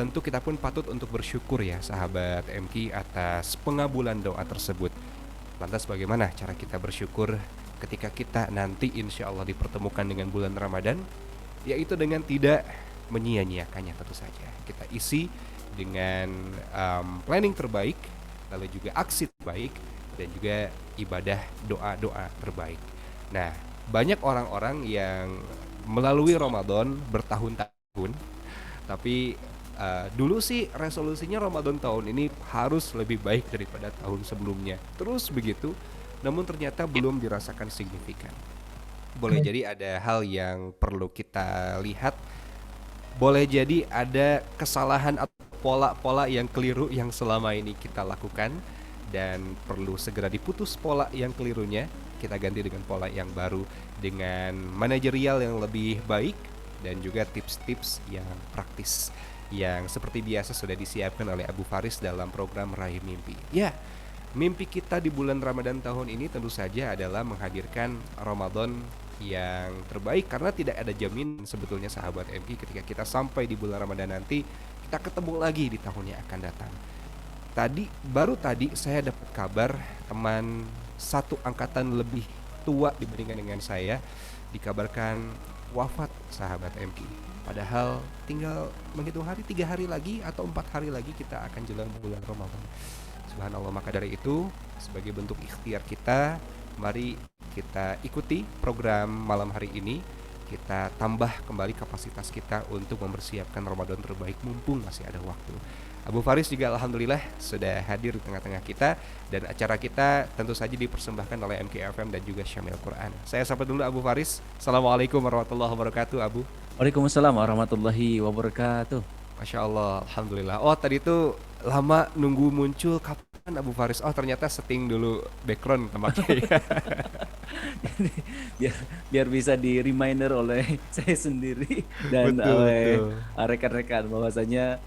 tentu kita pun patut untuk bersyukur ya sahabat MK atas pengabulan doa tersebut. Lantas bagaimana cara kita bersyukur ketika kita nanti insya Allah dipertemukan dengan bulan Ramadan? Yaitu dengan tidak menyia-nyiakannya tentu saja. Kita isi dengan planning terbaik, lalu juga aksi terbaik, dan juga ibadah doa-doa terbaik. Nah, banyak orang-orang yang melalui Ramadan bertahun-tahun, tapi dulu sih resolusinya Ramadan tahun ini harus lebih baik daripada tahun sebelumnya. Terus begitu, namun ternyata belum dirasakan signifikan. Boleh jadi ada hal yang perlu kita lihat, boleh jadi ada kesalahan atau pola-pola yang keliru yang selama ini kita lakukan dan perlu segera diputus pola yang kelirunya, kita ganti dengan pola yang baru dengan manajerial yang lebih baik dan juga tips-tips yang praktis yang seperti biasa sudah disiapkan oleh Abu Faris dalam program Raih Mimpi. Ya, mimpi kita di bulan Ramadan tahun ini tentu saja adalah menghadirkan Ramadan yang terbaik, karena tidak ada jaminan sebetulnya sahabat MI ketika kita sampai di bulan Ramadan nanti kita ketemu lagi di tahun yang akan datang. Baru tadi saya dapat kabar teman satu angkatan lebih tua dibandingkan dengan saya dikabarkan wafat sahabat MI. Padahal tinggal menghitung hari, 3 hari lagi atau 4 hari lagi kita akan jelang bulan Ramadan. Subhanallah, maka dari itu sebagai bentuk ikhtiar kita, mari kita ikuti program malam hari ini. Kita tambah kembali kapasitas kita untuk mempersiapkan Ramadan terbaik mumpung masih ada waktu. Abu Faris juga alhamdulillah sudah hadir di tengah-tengah kita, dan acara kita tentu saja dipersembahkan oleh MKFM dan juga Syamil Quran. Saya sapa dulu Abu Faris. Assalamualaikum warahmatullahi wabarakatuh, Abu. Waalaikumsalam warahmatullahi wabarakatuh. Masya Allah, alhamdulillah. Oh, tadi tuh lama nunggu muncul, kapan Abu Faris? Oh, ternyata setting dulu background tempatnya. Jadi, biar biar bisa di reminder oleh saya sendiri dan Betul, oleh betul. rekan-rekan bahwasanya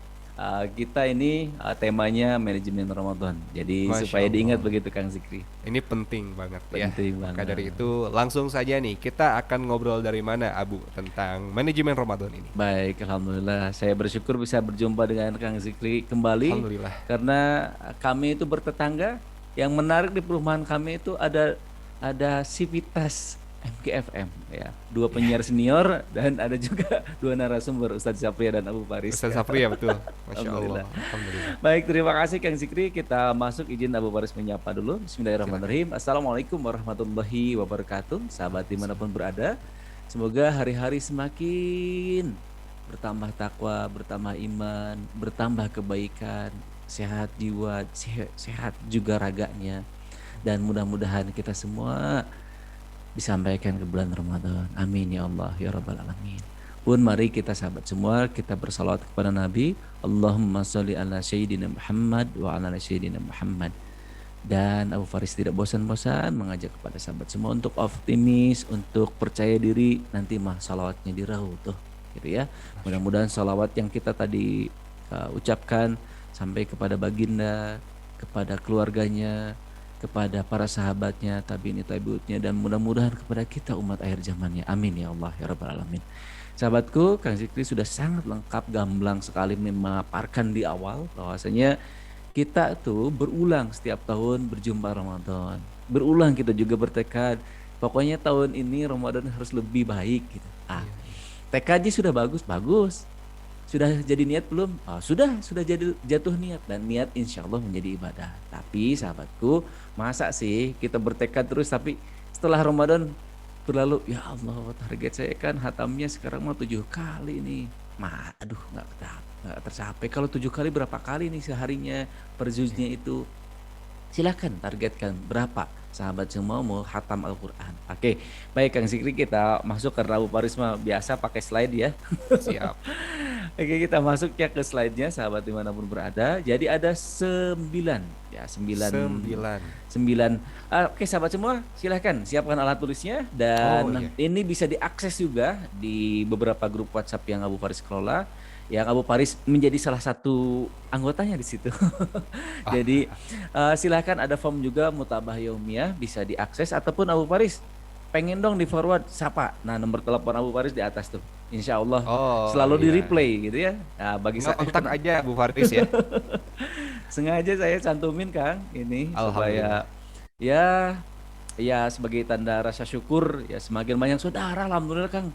kita ini temanya manajemen Ramadan. Jadi Masya supaya diingat Allah. begitu Kang Zikri. Ini penting banget ya. Penting Maka dari banget. itu langsung saja nih, kita akan ngobrol dari mana Abu tentang manajemen Ramadan ini. Baik, alhamdulillah. Saya bersyukur bisa berjumpa dengan Kang Zikri kembali Alhamdulillah. karena kami itu bertetangga. Yang menarik di perumahan kami itu ada sivitas MKFM ya. Dua penyiar senior dan ada juga dua narasumber Ustadz Syafria dan Abu Faris. Ustaz Safri ya, betul. Masya Allah. Alhamdulillah. Alhamdulillah. Baik, terima kasih Kang Zikri. Kita masuk, izin Abu Faris menyapa dulu. Silakan. Bismillahirrahmanirrahim. Assalamualaikum warahmatullahi wabarakatuh. Sahabat dimanapun berada, semoga hari-hari semakin bertambah takwa, bertambah iman, bertambah kebaikan, sehat jiwa, sehat juga raganya. Dan mudah-mudahan kita semua disampaikan ke bulan Ramadan. Amin ya Allah ya Rabbal Alamin. Pun mari kita sahabat semua, kita bersalawat kepada Nabi. Allahumma sholli ala Sayyidina Muhammad wa ala Sayyidina Muhammad. Dan Abu Faris tidak bosan-bosan mengajak kepada sahabat semua untuk optimis, untuk percaya diri. Nanti mah salawatnya dirauh tuh, gitu ya. Mudah-mudahan salawat yang kita tadi ucapkan sampai kepada baginda, kepada keluarganya, kepada para sahabatnya, tabi'in tabi'utnya, dan mudah-mudahan kepada kita umat akhir zamannya. Amin ya Allah ya Rabbal Alamin. Sahabatku, Kang Zikri sudah sangat lengkap, gamblang sekali memaparkan di awal bahwasanya kita tuh berulang setiap tahun berjumpa Ramadan. Berulang kita juga bertekad, pokoknya tahun ini Ramadan harus lebih baik gitu. Tekadnya sudah bagus. Sudah jadi niat belum? Sudah jadi jatuh niat, dan niat insya Allah menjadi ibadah. Tapi sahabatku, masa sih kita bertekad terus tapi setelah Ramadan berlalu, ya Allah target saya kan hatamnya sekarang mau 7 kali nih. Aduh nggak tercapai. Kalau 7 kali berapa kali nih seharinya per juznya itu? Silahkan targetkan berapa sahabat semua mau hatam Al-Quran. Oke, baik Kang Zikri, kita masuk ke Rabu Parisma biasa pakai slide ya. Siap. Oke, kita masuk ya ke slide-nya sahabat dimanapun berada. Jadi ada 9 ya, 9 9. 9. Oke sahabat semua, silahkan siapkan alat tulisnya, Oh dan iya. ini bisa diakses juga di beberapa grup WhatsApp yang Abu Faris kelola. Yang Abu Faris menjadi salah satu anggotanya di situ. Ah, Jadi silahkan, ada form juga mutabah yaumiyah bisa diakses, ataupun Abu Faris pengen dong di forward sapa. Nah, nomor telepon Abu Faris di atas tuh insya Allah Oh selalu di iya, replay gitu ya. Nah, bagi tinggal saya kontak aja Bu Faris ya. sengaja saya cantumin Kang ini Alhamdulillah. supaya ya ya sebagai tanda rasa syukur ya semakin banyak saudara alhamdulillah Kang.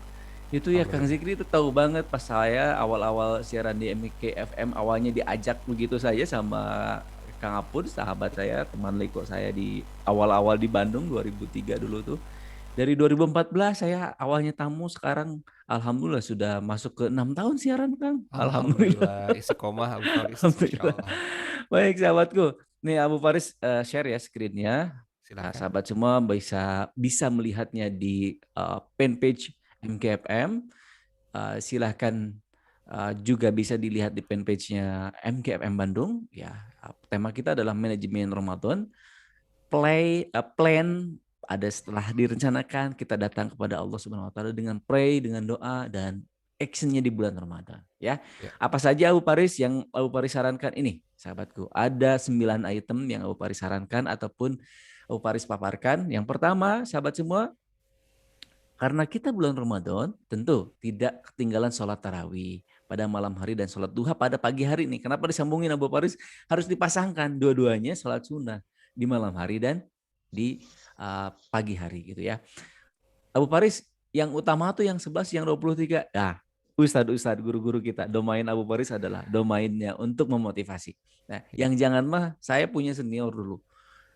Itu ya Kang Alhamdulillah. Zikri itu tahu banget pas saya awal-awal siaran di MK FM awalnya diajak begitu saja sama Kang Apun sahabat saya teman Liko saya di awal-awal di Bandung 2003 dulu tuh. Dari 2014 saya awalnya tamu sekarang alhamdulillah sudah masuk ke 6 tahun siaran Kang. Alhamdulillah. Alhamdulillah, istiqomah Abu Faris, Masya Alhamdulillah. Allah. Baik sahabatku. Nih Abu Faris share ya screen-nya. Nah, Silahkan. sahabat semua bisa bisa melihatnya di fanpage MKFM. Silahkan juga bisa dilihat di fanpage-nya MKFM Bandung. Ya, tema kita adalah manajemen Ramadan. Plan ada setelah direncanakan kita datang kepada Allah Subhanahu Wa Taala dengan pray, dengan doa dan actionnya di bulan Ramadan. Ya, Ya. apa saja Abu Paris yang Abu Paris sarankan ini, sahabatku? Ada 9 item yang Abu Paris sarankan ataupun Abu Paris paparkan. Yang pertama, sahabat semua, karena kita bulan Ramadan, tentu tidak ketinggalan sholat tarawih pada malam hari dan sholat duha pada pagi hari nih. Kenapa disambungin Abu Paris? Harus dipasangkan dua-duanya sholat sunnah di malam hari dan di pagi hari gitu ya. Abu Paris, yang utama tuh yang 11, yang 23. Nah, Ustadz, guru-guru kita, domain Abu Paris adalah domainnya untuk memotivasi. Nah, Ya. yang jangan mah, saya punya senior dulu,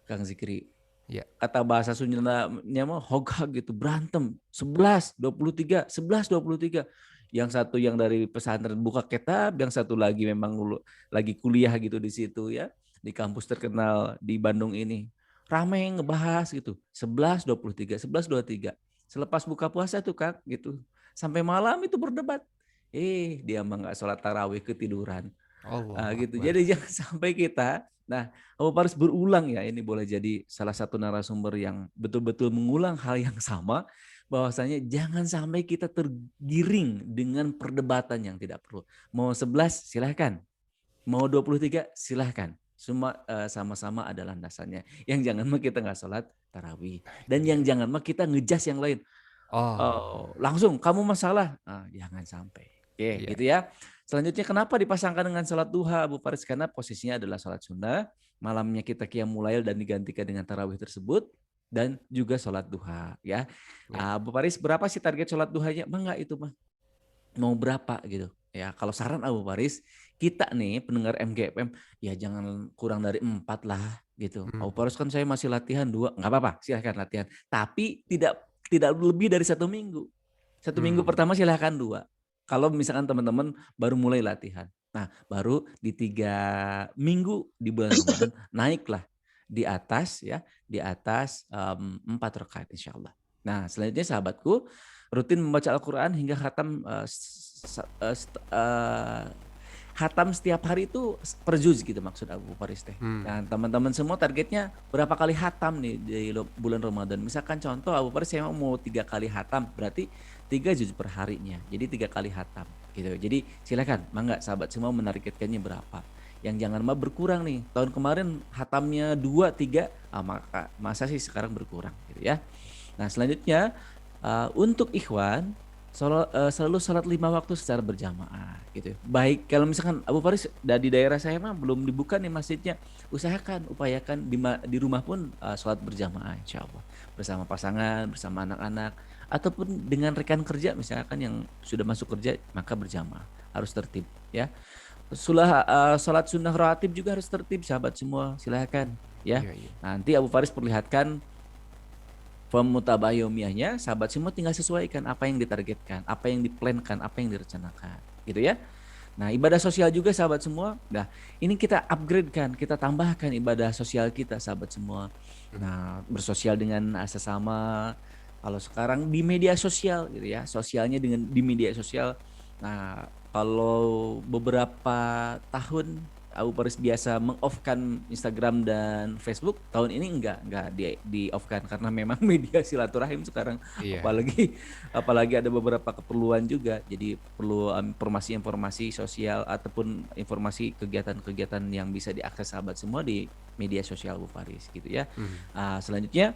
Kang Zikri. Ya. Kata bahasa Sundanya mah hogak gitu, berantem. 11, 23, 11, 23. Yang satu yang dari pesantren buka kitab, yang satu lagi memang lagi kuliah gitu di situ ya, di kampus terkenal di Bandung ini. Ramai ngebahas gitu, 11, 23, 11, 23. Selepas buka puasa tuh Kak gitu. Sampai malam itu berdebat. Dia mah nggak sholat tarawih ketiduran. Allahu Gitu. Akbar. Jadi jangan sampai kita, nah Abu Paris berulang ya, ini boleh jadi salah satu narasumber yang betul-betul mengulang hal yang sama, bahwasanya jangan sampai kita tergiring dengan perdebatan yang tidak perlu. Mau 11 silahkan, mau 23 silahkan. Semua sama-sama ada landasannya. Yang jangan mah kita nggak sholat tarawih. Itu Dan dia. yang jangan mah kita ngejas yang lain. Oh, Langsung kamu masalah. Jangan sampai. Oke, iya. gitu ya. Selanjutnya kenapa dipasangkan dengan sholat duha Abu Faris? Karena posisinya adalah sholat sunnah. Malamnya kita qiyamul lail dan digantikan dengan tarawih tersebut. Dan juga sholat duha. Ya, Ya. Abu Faris berapa sih target sholat duhanya? Enggak itu mah. Mau berapa gitu. Ya, kalau saran Abu Faris, kita nih pendengar MGFM, ya jangan kurang dari 4 lah gitu. Hmm. Abu Faris kan saya masih latihan 2, nggak apa-apa, silahkan latihan. Tapi tidak lebih dari 1 minggu. 1 minggu pertama silahkan 2. Kalau misalkan teman-teman baru mulai latihan. Nah, baru di 3 minggu di bulan Ramadan naiklah di atas ya, di atas 4 rakaat insya Allah. Nah, selanjutnya sahabatku, rutin membaca Al-Quran hingga khatam setiap hari itu per juz gitu maksud Abu Faris teh. Hmm. Nah, teman-teman semua targetnya berapa kali khatam nih di bulan Ramadan. Misalkan contoh Abu Faris saya mau 3 kali khatam, berarti 3 juz per harinya. Jadi 3 kali khatam gitu. Jadi silakan, mangga sahabat semua menargetkannya berapa. Yang jangan mah berkurang nih. Tahun kemarin khatamnya 2, 3, masa sih sekarang berkurang gitu ya. Nah, selanjutnya untuk ikhwan selalu sholat 5 waktu secara berjamaah gitu. Baik kalau misalkan Abu Faris di daerah saya mah belum dibuka nih masjidnya, upayakan di rumah pun sholat berjamaah insya Allah bersama pasangan, bersama anak-anak ataupun dengan rekan kerja misalkan yang sudah masuk kerja maka berjamaah harus tertib ya. Sholat sunnah rawatib juga harus tertib sahabat semua silakan ya. Iya, iya. Nanti Abu Faris perlihatkan pemutabayomiyahnya, sahabat semua tinggal sesuaikan apa yang ditargetkan, apa yang diplankan, apa yang direncanakan, gitu ya. Nah, ibadah sosial juga sahabat semua. Nah, ini kita upgrade-kan, kita tambahkan ibadah sosial kita sahabat semua. Nah, bersosial dengan sesama. Kalau sekarang di media sosial gitu ya, sosialnya di media sosial. Nah, kalau beberapa tahun Abu Paris biasa meng-off-kan Instagram dan Facebook, tahun ini enggak di off-kan karena memang media silaturahim sekarang Iya. apalagi ada beberapa keperluan juga. Jadi perlu informasi-informasi sosial ataupun informasi kegiatan-kegiatan yang bisa diakses sahabat semua di media sosial Abu Paris gitu ya. Selanjutnya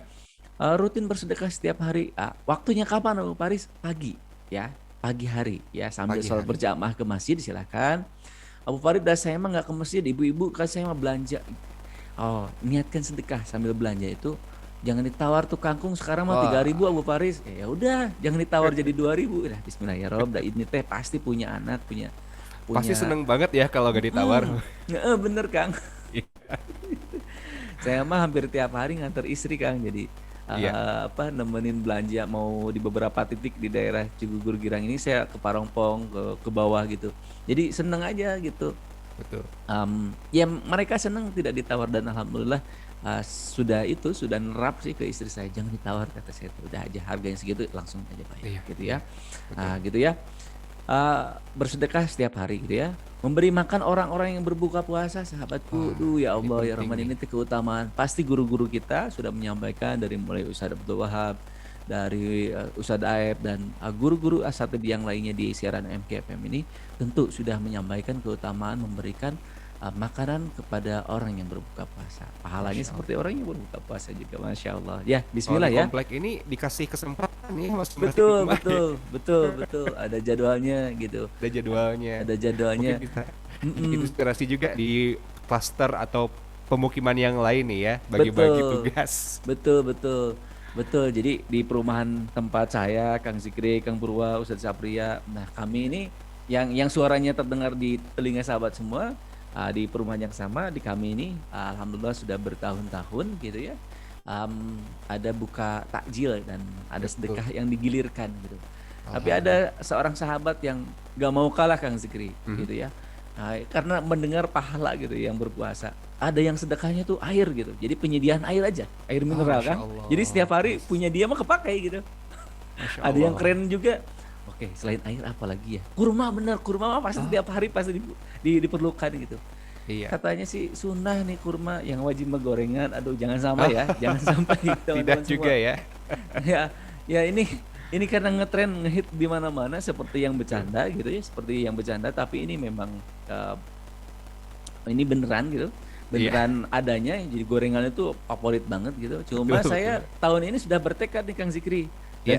rutin bersedekah setiap hari. Waktunya kapan Abu Paris? Pagi ya. pagi hari ya sambil Pagi sholat hari. berjamaah ke masjid silakan. Abu Farid dah saya mah nggak ke masjid, ibu-ibu kan saya mah belanja. Oh, niatkan sedekah sambil belanja itu jangan ditawar tuh kangkung sekarang mah 3.000 Wah, Abu Faris. Ya udah, jangan ditawar jadi 2.000. Dah bismillah ya Rob, dah ini teh pasti punya anak, punya pasti punya seneng banget ya kalau gak ditawar. mm, bener Kang. Saya mah hampir tiap hari nganter istri Kang. Jadi Iya, apa nemenin belanja mau di beberapa titik di daerah Cigugur Girang ini saya ke Parongpong ke bawah gitu. Jadi seneng aja gitu. betul. Ya mereka senang tidak ditawar dan alhamdulillah sudah nerap sih ke istri saya jangan ditawar kata saya tuh udah aja harganya segitu langsung aja bayar Iya, gitu ya. iya, betul. Gitu ya. Bersedekah setiap hari gitu ya. Memberi makan orang-orang yang berbuka puasa sahabatku. Wah, Duh ya ini Allah ya penting Rahman nih. ini tuh keutamaan. Pasti guru-guru kita sudah menyampaikan dari mulai Ustaz Abdul Wahab, dari Ustadz Aep dan guru-guru asatid yang lainnya di siaran MKFM ini tentu sudah menyampaikan keutamaan memberikan makanan kepada orang yang berbuka puasa. Pahalanya Masya seperti Allah. orang yang berbuka puasa juga, Masya Allah. Ya, Kalau Bismillah di ya. komplek ini dikasih kesempatan nih masing-masing Betul, rumah ya. betul, betul, betul. Ada jadwalnya gitu. Ada jadwalnya. Ada Mungkin jadwalnya. bisa bikin Mm-mm. inspirasi juga di klaster atau pemukiman yang lain nih ya, bagi-bagi Betul, tugas. betul, betul, betul. Jadi di perumahan tempat saya, Kang Zikri, Kang Purwa, Ustadz Sapria. Nah, kami ini yang suaranya terdengar di telinga sahabat semua di perumahan yang sama di kami ini, alhamdulillah sudah bertahun-tahun gitu ya. Ada buka takjil dan ada Betul. sedekah yang digilirkan gitu. Tapi Alhamdulillah. ada seorang sahabat yang gak mau kalah Kang Zikri Mhm. gitu ya. Karena mendengar pahala gitu yang berpuasa. Ada yang sedekahnya tuh air gitu. Jadi penyediaan air aja, air Oh, mineral Masya kan. Jadi Allah. setiap hari punya dia mah kepakai gitu. Masya Ada yang Allah. keren juga. Oke, selain air apa lagi ya? Kurma bener, kurma mah pasti Oh, setiap hari pasti diperlukan gitu. iya. Katanya sih sunnah nih kurma yang wajib mah gorengan. Aduh, jangan sampai Oh, ya, jangan sampai tidak teman-teman semua. juga ya. Ya, ya ini karena ngetren ngehit di mana-mana seperti yang Betul. bercanda gitu ya, seperti yang bercanda tapi ini memang eh, ini beneran gitu. Iya, Beneran adanya jadi gorengan itu favorit banget gitu. Cuma betul, betul. saya tahun ini sudah bertekad nih Kang Zikri dan Iya,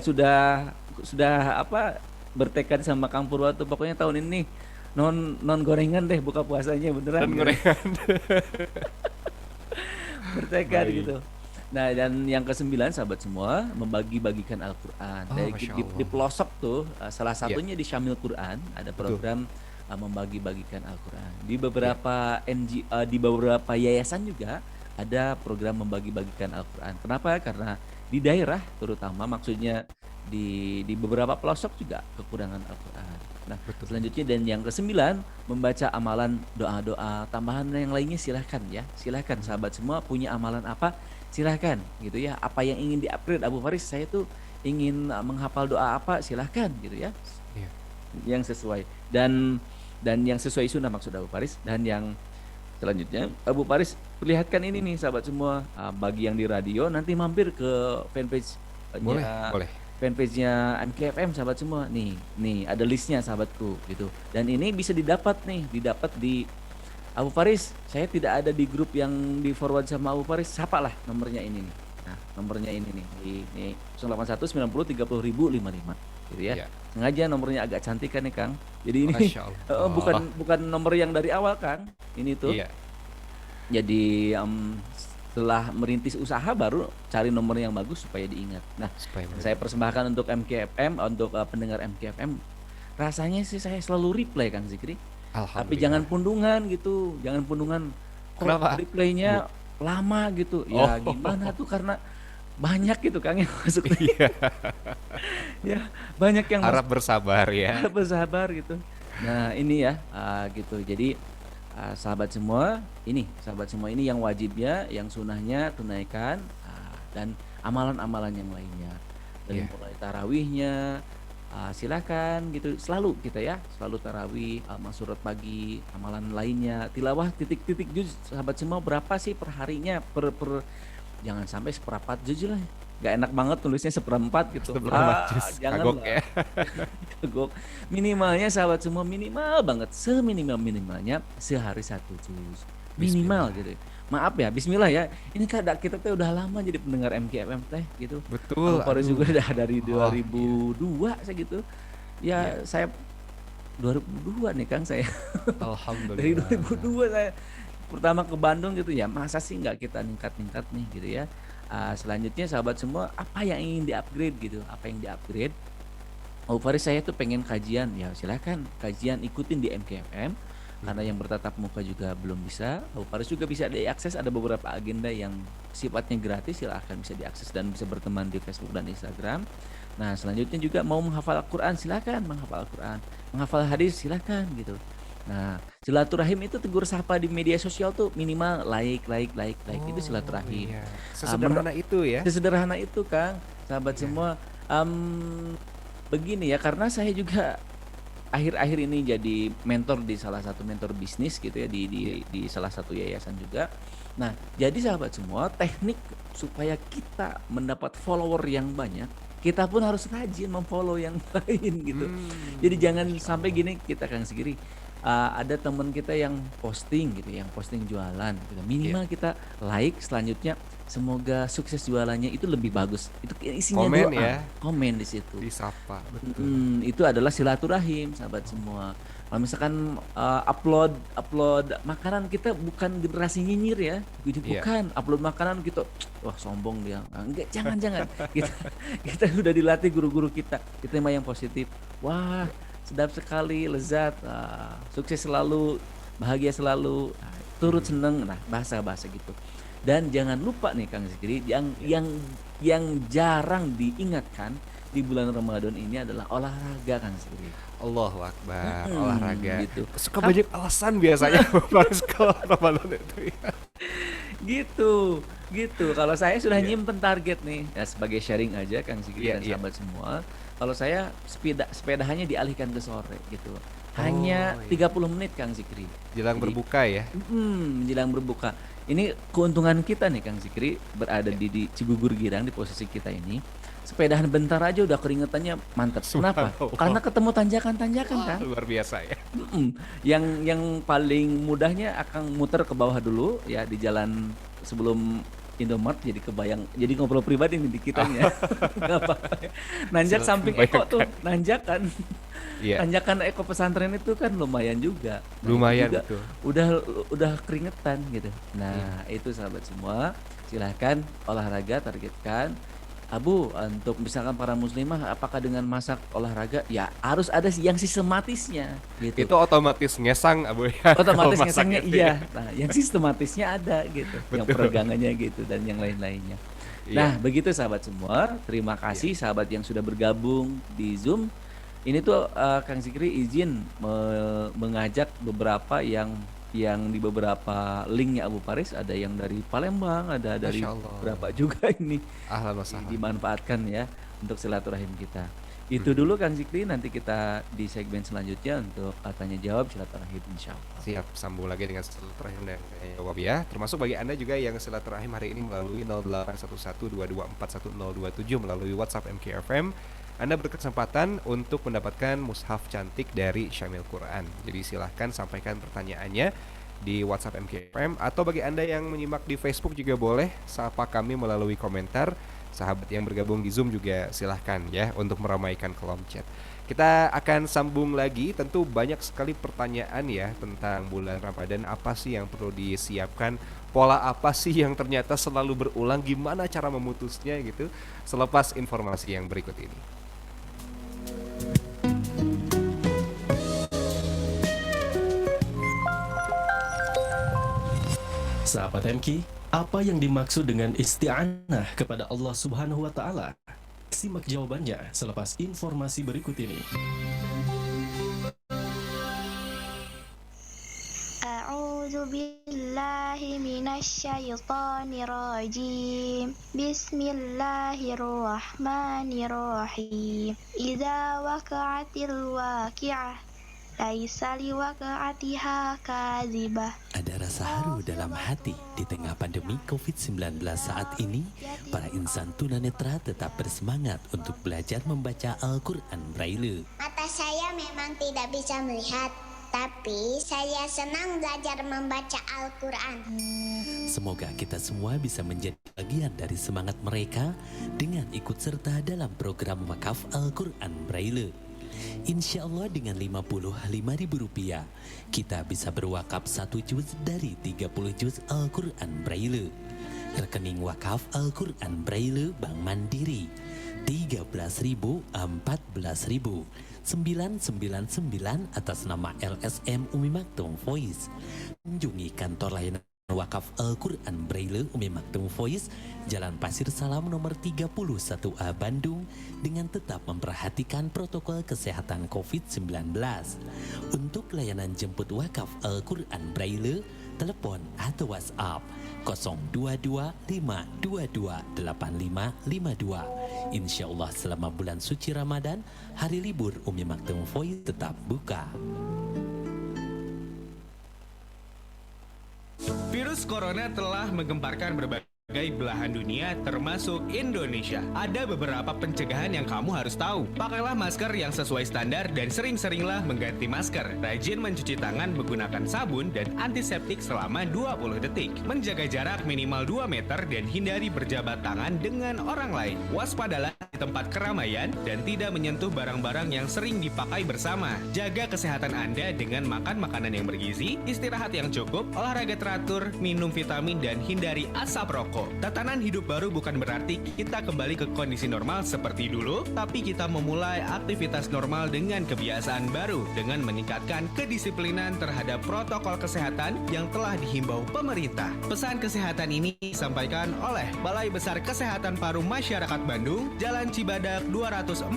sudah apa bertekad sama Kang Purwa tuh pokoknya tahun ini non non gorengan deh buka puasanya beneran dan gitu. gorengan. Bertekad Baik. gitu. Nah, dan yang kesembilan sahabat semua membagi-bagikan Al-Quran. Oh, Dari Masya di Allah. pelosok tuh salah Iya, satunya di Syamil Quran ada betul. program membagi-bagikan Al-Quran. Di Iya. beberapa di beberapa yayasan juga ada program membagi-bagikan Al-Quran. Kenapa? Karena di daerah terutama maksudnya di beberapa pelosok juga kekurangan Al-Quran. Nah, Betul. selanjutnya dan yang kesembilan membaca amalan doa-doa tambahan yang lainnya silahkan ya. Silahkan sahabat semua punya amalan apa silahkan gitu ya. Apa yang ingin di-upgrade Abu Faris saya tuh ingin menghafal doa apa silahkan gitu ya. Iya. Yang sesuai dan yang sesuai sunnah maksud Abu Faris dan yang selanjutnya Abu Faris perlihatkan ini nih sahabat semua bagi yang di radio nanti mampir ke Boleh, fanpage-nya boleh. fanpage-nya MKFM sahabat semua nih ada listnya sahabatku gitu dan ini bisa didapat di Abu Faris saya tidak ada di grup yang di forward sama Abu Faris siapalah nomornya ini nih nah nomornya ini nih di 081 90 30 ribu 55 gitu ya Iya. sengaja nomornya agak cantik kan nih Kang jadi ini Masya bukan Allah. bukan nomor yang dari awal Kang ini tuh Iya, jadi setelah merintis usaha baru cari nomor yang bagus supaya diingat nah supaya saya benar. persembahkan untuk MKFM, untuk pendengar MKFM. Rasanya sih saya selalu replay Kang Zikri. Tapi jangan Alhamdulillah. pundungan gitu, jangan pundungan. Kok Kenapa? replaynya lama gitu? Oh, Ya gimana tuh karena banyak gitu Kang yang masuk. iya. Ya banyak yang Harap masuk. bersabar ya. Bersabar gitu. Nah ini ya gitu. Jadi sahabat semua ini yang wajibnya, yang sunahnya tunaikan dan amalan-amalan yang lainnya dari Iya. mulai tarawihnya silakan gitu selalu kita ya selalu tarawih surat pagi amalan lainnya tilawah titik-titik juz sahabat semua berapa sih perharinya per jangan sampai seperempat juz lah nggak enak banget tulisnya seperempat gitu Seperempat juz. Kagok janganlah ya. kagok minimalnya sahabat semua minimal banget seminimal minimalnya sehari satu juz minimal Bismillah. gitu maaf ya Bismillah ya ini kan kita teh udah lama jadi pendengar MKFM teh gitu Betul. Paru juga Aduh. udah dari Oh, iya. 2002 saya gitu Iya. Ya saya 2002 nih Kang saya. Dari Alhamdulillah. 2002 saya pertama ke Bandung gitu ya, masa sih nggak kita ningkat-ningkat nih gitu ya. Selanjutnya sahabat semua, apa yang ingin di-upgrade gitu, apa yang di-upgrade. Oh Faris saya tuh pengen kajian, ya silakan kajian ikutin di MKFM. Karena yang bertatap muka juga belum bisa. Oh Faris juga bisa diakses, ada beberapa agenda yang sifatnya gratis, silahkan bisa diakses dan bisa berteman di Facebook dan Instagram. Nah selanjutnya juga mau menghafal Al-Quran silakan menghafal Al-Quran, menghafal hadis silakan gitu. Nah silaturahim itu tegur sapa di media sosial tuh minimal like itu Oh silaturahim. iya, Ah, men- sesederhana itu ya. Sesederhana itu Kang, sahabat Iya. semua. Begini ya, karena saya juga akhir-akhir ini jadi mentor di salah satu mentor bisnis gitu ya Iya. di salah satu yayasan juga. Nah, jadi sahabat semua, teknik supaya kita mendapat follower yang banyak, kita pun harus rajin memfollow yang lain gitu. Jadi jangan Masya sampai Allah. gini kita Kang Segiri, ada teman kita yang posting gitu, yang posting jualan gitu. Iya. Minimal kita like, selanjutnya semoga sukses jualannya itu lebih bagus. Itu isinya Komen doa, ya, komen di situ. disapa, betul. Itu adalah silaturahim sahabat semua. Kalau misalkan upload upload makanan, kita bukan generasi nyinyir ya, jadi Iya. bukan upload makanan kita, wah sombong dia. Enggak, jangan kita kita udah dilatih guru-guru kita mah yang positif. Wah sedap sekali, lezat, sukses selalu, bahagia selalu, turut seneng, nah bahasa-bahasa gitu. Dan jangan lupa nih Kang Zikri, Iya. yang jarang diingatkan di bulan Ramadan ini adalah olahraga Kang Zikri. Allahu Akbar, olahraga. Gitu. Suka banyak alasan biasanya Faris kalau Ramadan itu ya. Gitu, gitu. Kalau saya sudah Iya. nyimpen target nih, ya sebagai sharing aja Kang Sigri Iya, dan iya. sahabat semua. Kalau saya sepedanya dialihkan ke sore gitu. Oh, Hanya iya. 30 menit Kang Zikri. Jelang Jadi berbuka ya. menjelang berbuka. Ini keuntungan kita nih Kang Zikri berada Iya. di Cigugur Girang di posisi kita ini. Sepedahan bentar aja udah keringetannya mantep. Kenapa? Subhanallah. Karena ketemu tanjakan-tanjakan kan. Luar biasa ya. Yang paling mudahnya akan muter ke bawah dulu ya di jalan sebelum Indomart, jadi kebayang, jadi ngobrol pribadi nih di kitanya. Nggak apa-apa ya. Nanjak Silakan samping Eko tuh, bayangkan. nanjakan. Iya, Tanjakan Eko pesantren itu kan lumayan juga. Nah, itu lumayan juga betul. udah keringetan gitu. Iya. Nah, itu sahabat semua, silahkan olahraga targetkan. Abu, untuk misalkan para muslimah apakah dengan masak olahraga ya harus ada yang sistematisnya gitu. Itu otomatis ngesang Abu ya. kalau Otomatis masak ngesangnya itu ya. iya. Nah, yang sistematisnya ada gitu, yang Betul. peregangannya gitu dan yang lain-lainnya. Iya. Nah, begitu sahabat semua. Terima kasih sahabat yang sudah bergabung di Zoom. Ini tuh Kang Zikri izin mengajak beberapa yang di beberapa linknya Abu Faris, ada yang dari Palembang, ada dari Masya Allah. berapa juga ini Ahlan wa sahlan. dimanfaatkan ya untuk silaturahim kita. Itu dulu Kang Zikri, nanti kita di segmen selanjutnya untuk tanya jawab silaturahim insya Allah. Siap, sambung lagi dengan silaturahim dan jawab ya. Termasuk bagi Anda juga yang silaturahim hari ini melalui 081122411027 melalui WhatsApp MKFM. Anda berkesempatan untuk mendapatkan mushaf cantik dari Syamil Quran. Jadi silahkan sampaikan pertanyaannya di WhatsApp MKFM, atau bagi Anda yang menyimak di Facebook juga boleh sapa kami melalui komentar. Sahabat yang bergabung di Zoom juga silahkan ya untuk meramaikan kolom chat. Kita akan sambung lagi, tentu banyak sekali pertanyaan ya tentang bulan Ramadan. Apa sih yang perlu disiapkan? Pola apa sih yang ternyata selalu berulang? Gimana cara memutusnya gitu? Selepas informasi yang berikut ini. Sahabat MK, apa yang dimaksud dengan isti'anah kepada Allah Subhanahu wa taala? Simak jawabannya selepas informasi berikut ini. A'udzu billahi minasyaitonir rajim. Bismillahirrahmanirrahim. Idza waqa'atil waqi'ah laisa liwaqa'atiha kadzibah. Ada rasa haru dalam hati di tengah pandemi COVID-19 saat ini. Para insan tunanetra tetap bersemangat untuk belajar membaca Al-Quran Braille. Mata saya memang tidak bisa melihat, tapi saya senang belajar membaca Al-Quran. Semoga kita semua bisa menjadi bagian dari semangat mereka dengan ikut serta dalam program wakaf Al-Quran Braille. Insya Allah dengan Rp55.000 kita bisa berwakaf 1 juz dari 30 juz Al-Quran Braille. Rekening wakaf Al-Quran Braille Bank Mandiri 13.000, 14.000, 999 atas nama LSM Umi Maktum Voice. Kunjungi kantor layanan wakaf Al-Quran Braille Umi Maktum Voice, Jalan Pasir Salam nomor 31A Bandung, dengan tetap memperhatikan protokol kesehatan COVID-19. Untuk layanan jemput wakaf Al-Quran Braille, telepon atau WhatsApp 022-522-8552. Insya Allah selama bulan suci Ramadan, hari libur Umi Maktum Voice tetap buka. Virus corona telah menggemparkan berbagai belahan dunia termasuk Indonesia. Ada beberapa pencegahan yang kamu harus tahu. Pakailah masker yang sesuai standar dan sering-seringlah mengganti masker. Rajin mencuci tangan menggunakan sabun dan antiseptik selama 20 detik. Menjaga jarak minimal 2 meter dan hindari berjabat tangan dengan orang lain. Waspadalah di tempat keramaian dan tidak menyentuh barang-barang yang sering dipakai bersama. Jaga kesehatan Anda dengan makan makanan yang bergizi, istirahat yang cukup, olahraga teratur, minum vitamin, dan hindari asap rokok. Tatanan hidup baru bukan berarti kita kembali ke kondisi normal seperti dulu, tapi kita memulai aktivitas normal dengan kebiasaan baru dengan meningkatkan kedisiplinan terhadap protokol kesehatan yang telah dihimbau pemerintah. Pesan kesehatan ini disampaikan oleh Balai Besar Kesehatan Paru Masyarakat Bandung, Jalan Cibadak 214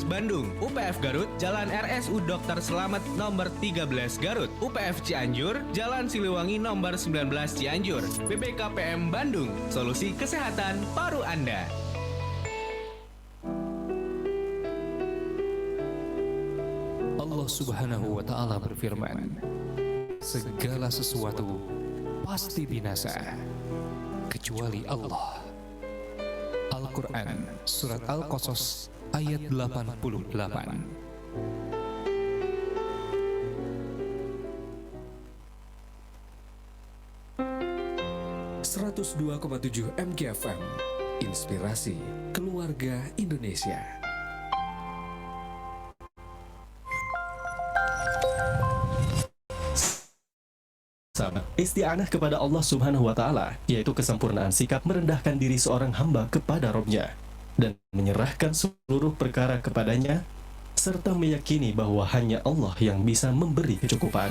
Bandung, UPF Garut, Jalan RSU Dr. Slamet nomor 13 Garut, UPF Cianjur, Jalan Siliwangi nomor 19 Cianjur, BBKPM Bandung, solusi kesehatan paru Anda. Allah Subhanahu wa Ta'ala berfirman, segala sesuatu pasti binasa kecuali Allah. Al-Quran Surat Al-Qasas ayat 88. 102,7 MGFM, Inspirasi Keluarga Indonesia. Isti'anah kepada Allah Subhanahu wa Ta'ala, yaitu kesempurnaan sikap merendahkan diri seorang hamba kepada Robnya dan menyerahkan seluruh perkara kepadanya, serta meyakini bahwa hanya Allah yang bisa memberi kecukupan.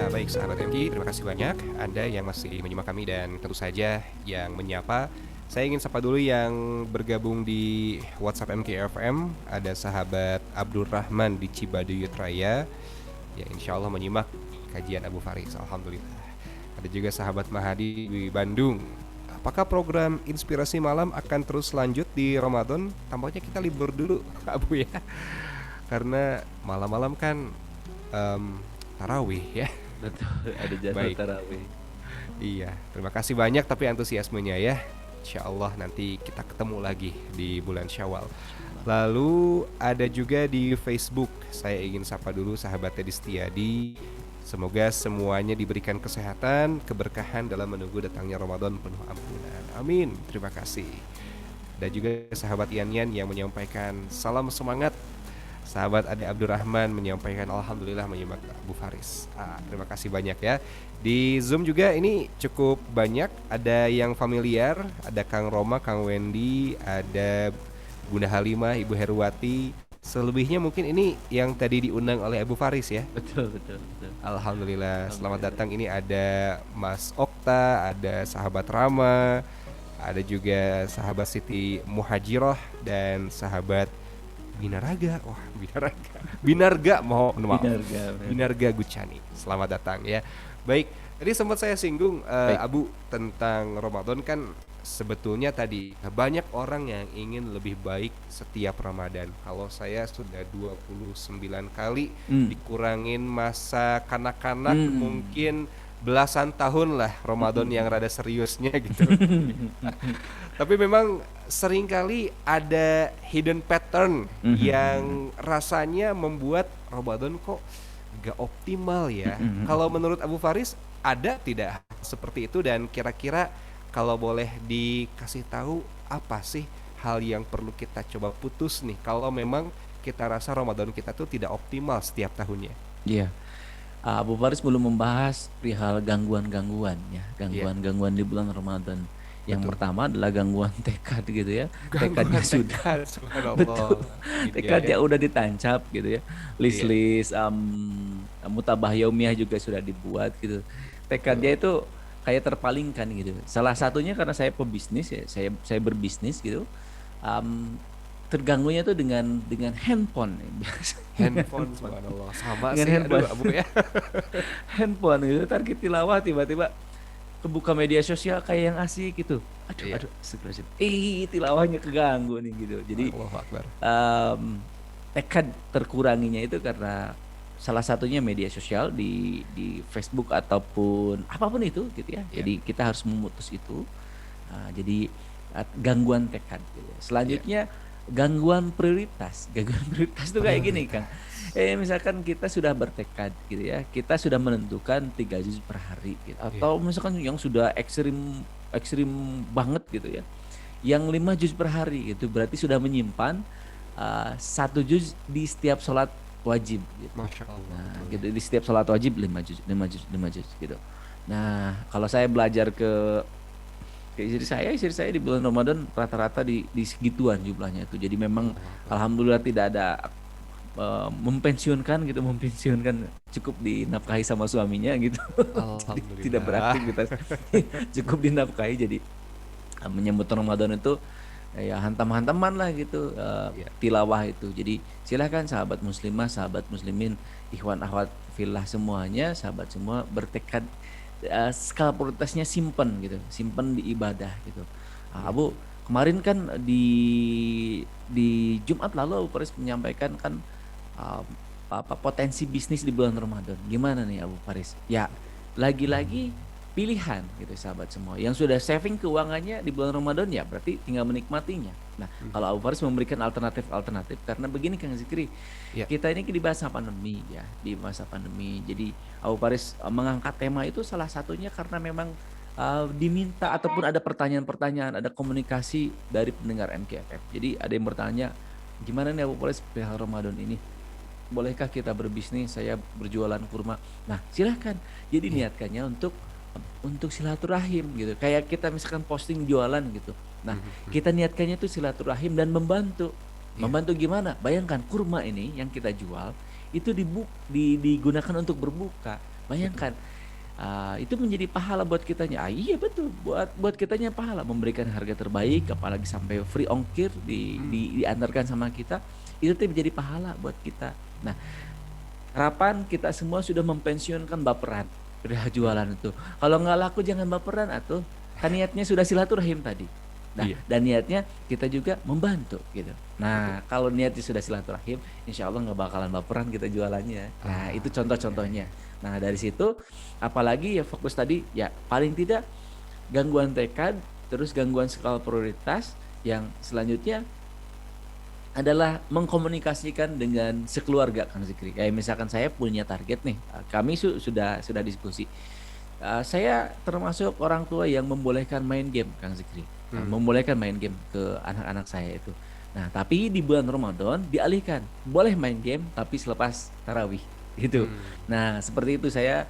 Baik sahabat MG, terima kasih banyak Anda yang masih menyimak kami dan tentu saja yang menyapa. Saya ingin sapa dulu yang bergabung di WhatsApp MKFM. Ada sahabat Abdurrahman di Cibaduyut Raya, ya insya Allah menyimak kajian Abu Faris, alhamdulillah. Ada juga sahabat Mahadi di Bandung. Apakah program Inspirasi Malam akan terus lanjut di Ramadan? Tampaknya kita libur dulu Abu ya, karena malam-malam kan tarawih ya. Betul, ada jadwal tarawih. Iya, terima kasih banyak tapi antusiasmenya ya. Insya Allah nanti kita ketemu lagi di bulan Syawal. Lalu ada juga di Facebook. Saya ingin sapa dulu sahabat Teddy Setiadi. Semoga semuanya diberikan kesehatan, keberkahan dalam menunggu datangnya Ramadan penuh ampunan. Amin, terima kasih. Dan juga sahabat Yan yang menyampaikan salam semangat. Sahabat Ade Abdurrahman menyampaikan alhamdulillah menyimak Abu Faris. Terima kasih banyak ya. Di Zoom juga ini cukup banyak. Ada yang familiar, ada Kang Roma, Kang Wendy, ada Bunda Halimah, Ibu Heruwati. Selebihnya mungkin ini yang tadi diundang oleh Abu Faris ya. Betul. Alhamdulillah. Selamat datang. Ini ada Mas Okta, ada sahabat Rama, ada juga sahabat Siti Muhajirah dan sahabat Binaraga. Wah, Binarga maaf. Binarga Gucani. Selamat datang ya. Baik, tadi sempat saya singgung Abu tentang Ramadan kan sebetulnya tadi banyak orang yang ingin lebih baik setiap Ramadan. Kalau saya sudah 29 kali dikurangin masa kanak-kanak mungkin belasan tahun lah Ramadan yang rada seriusnya gitu. Tapi memang seringkali ada hidden pattern yang rasanya membuat Ramadan kok gak optimal ya. Kalau menurut Abu Faris ada tidak seperti itu, dan kira-kira kalau boleh dikasih tahu apa sih hal yang perlu kita coba putus nih kalau memang kita rasa Ramadan kita tuh tidak optimal setiap tahunnya. Iya. Abu Faris belum membahas perihal gangguan-gangguan ya, gangguan-gangguan di bulan Ramadan. Yang pertama adalah gangguan tekad gitu ya. Tekadnya sudah betul. Tekadnya udah ditancap gitu ya. List-list mutabah yaumiyah juga sudah dibuat gitu. Tekadnya itu kayak terpalingkan gitu. Salah satunya karena saya pebisnis ya, saya berbisnis gitu. Terganggunya tuh dengan handphone. Handphone, subhanallah, sama dengan sih handphone. aduh Abu ya. Handphone gitu, target tilawah tiba-tiba kebuka media sosial kayak yang asik gitu. Aduh, astagfirullahaladzim. Tilawahnya keganggu nih gitu. Jadi Allahu Akbar. tekad terkuranginya itu karena salah satunya media sosial di Facebook ataupun apapun itu gitu ya. Jadi kita harus memutus itu. Jadi gangguan tekad gitu. Selanjutnya gangguan prioritas. Gangguan prioritas itu kayak gini, Kang. Misalkan kita sudah bertekad gitu ya, kita sudah menentukan 3 juz per hari gitu. Atau misalkan yang sudah ekstrim banget gitu ya, yang 5 juz per hari gitu, berarti sudah menyimpan 1 juz di setiap sholat wajib gitu. Masya Allah. Nah, gitu, di setiap sholat wajib 5 juz gitu. Nah, kalau saya belajar ke istri saya di bulan Ramadan rata-rata di segituan jumlahnya itu. Jadi memang alhamdulillah tidak ada mempensiunkan cukup dinafkahi sama suaminya gitu. Jadi tidak beraktivitas, cukup dinafkahi. Jadi menyambut Ramadan itu ya hantam-hantaman lah gitu, tilawah itu. Jadi silakan sahabat muslimah, sahabat muslimin, ikhwan akhwat fillah semuanya, sahabat semua bertekad skala prioritasnya simpen di ibadah gitu. Abu kemarin kan di Jumat lalu Abu Faris menyampaikan kan potensi bisnis di bulan Ramadan. Gimana nih Abu Faris? Ya lagi-lagi pilihan gitu sahabat semua. Yang sudah saving keuangannya di bulan Ramadan ya berarti tinggal menikmatinya. Nah, kalau Abu Faris memberikan alternatif karena begini Kang Zikri, kita ini di masa pandemi ya, di masa pandemi. Jadi Abu Faris mengangkat tema itu salah satunya karena memang diminta ataupun ada pertanyaan-pertanyaan, ada komunikasi dari pendengar MKFM. Jadi ada yang bertanya, gimana nih Abu Faris perihal Ramadan ini? Bolehkah kita berbisnis? Saya berjualan kurma. Nah, silahkan. Jadi niatkannya untuk silaturahim gitu. Kayak kita misalkan posting jualan gitu. Nah, kita niatkannya itu silaturahim dan membantu. Membantu gimana? Bayangkan kurma ini yang kita jual itu digunakan untuk berbuka. Bayangkan. Itu menjadi pahala buat kitanya. Iya betul, buat kitanya pahala, memberikan harga terbaik, apalagi sampai free ongkir diantarkan sama kita, itu tuh menjadi pahala buat kita. Nah, harapan kita semua sudah mempensiunkan baperan perihal jualan itu. Kalau nggak laku jangan baperan atuh. Kan niatnya sudah silaturahim tadi. Nah, dan niatnya kita juga membantu gitu. Nah, kalau niatnya sudah silaturahim, insya Allah nggak bakalan baperan kita jualannya. Nah, itu contoh-contohnya. Nah, dari situ apalagi ya fokus tadi ya paling tidak gangguan tekad, terus gangguan skala prioritas, yang selanjutnya adalah mengkomunikasikan dengan sekeluarga Kang Zikri. Kayak misalkan saya punya target nih, kami sudah diskusi. Saya termasuk orang tua yang membolehkan main game Kang Zikri. Membolehkan main game ke anak-anak saya itu. Nah, tapi di bulan Ramadan dialihkan, boleh main game tapi selepas tarawih gitu. Nah, seperti itu saya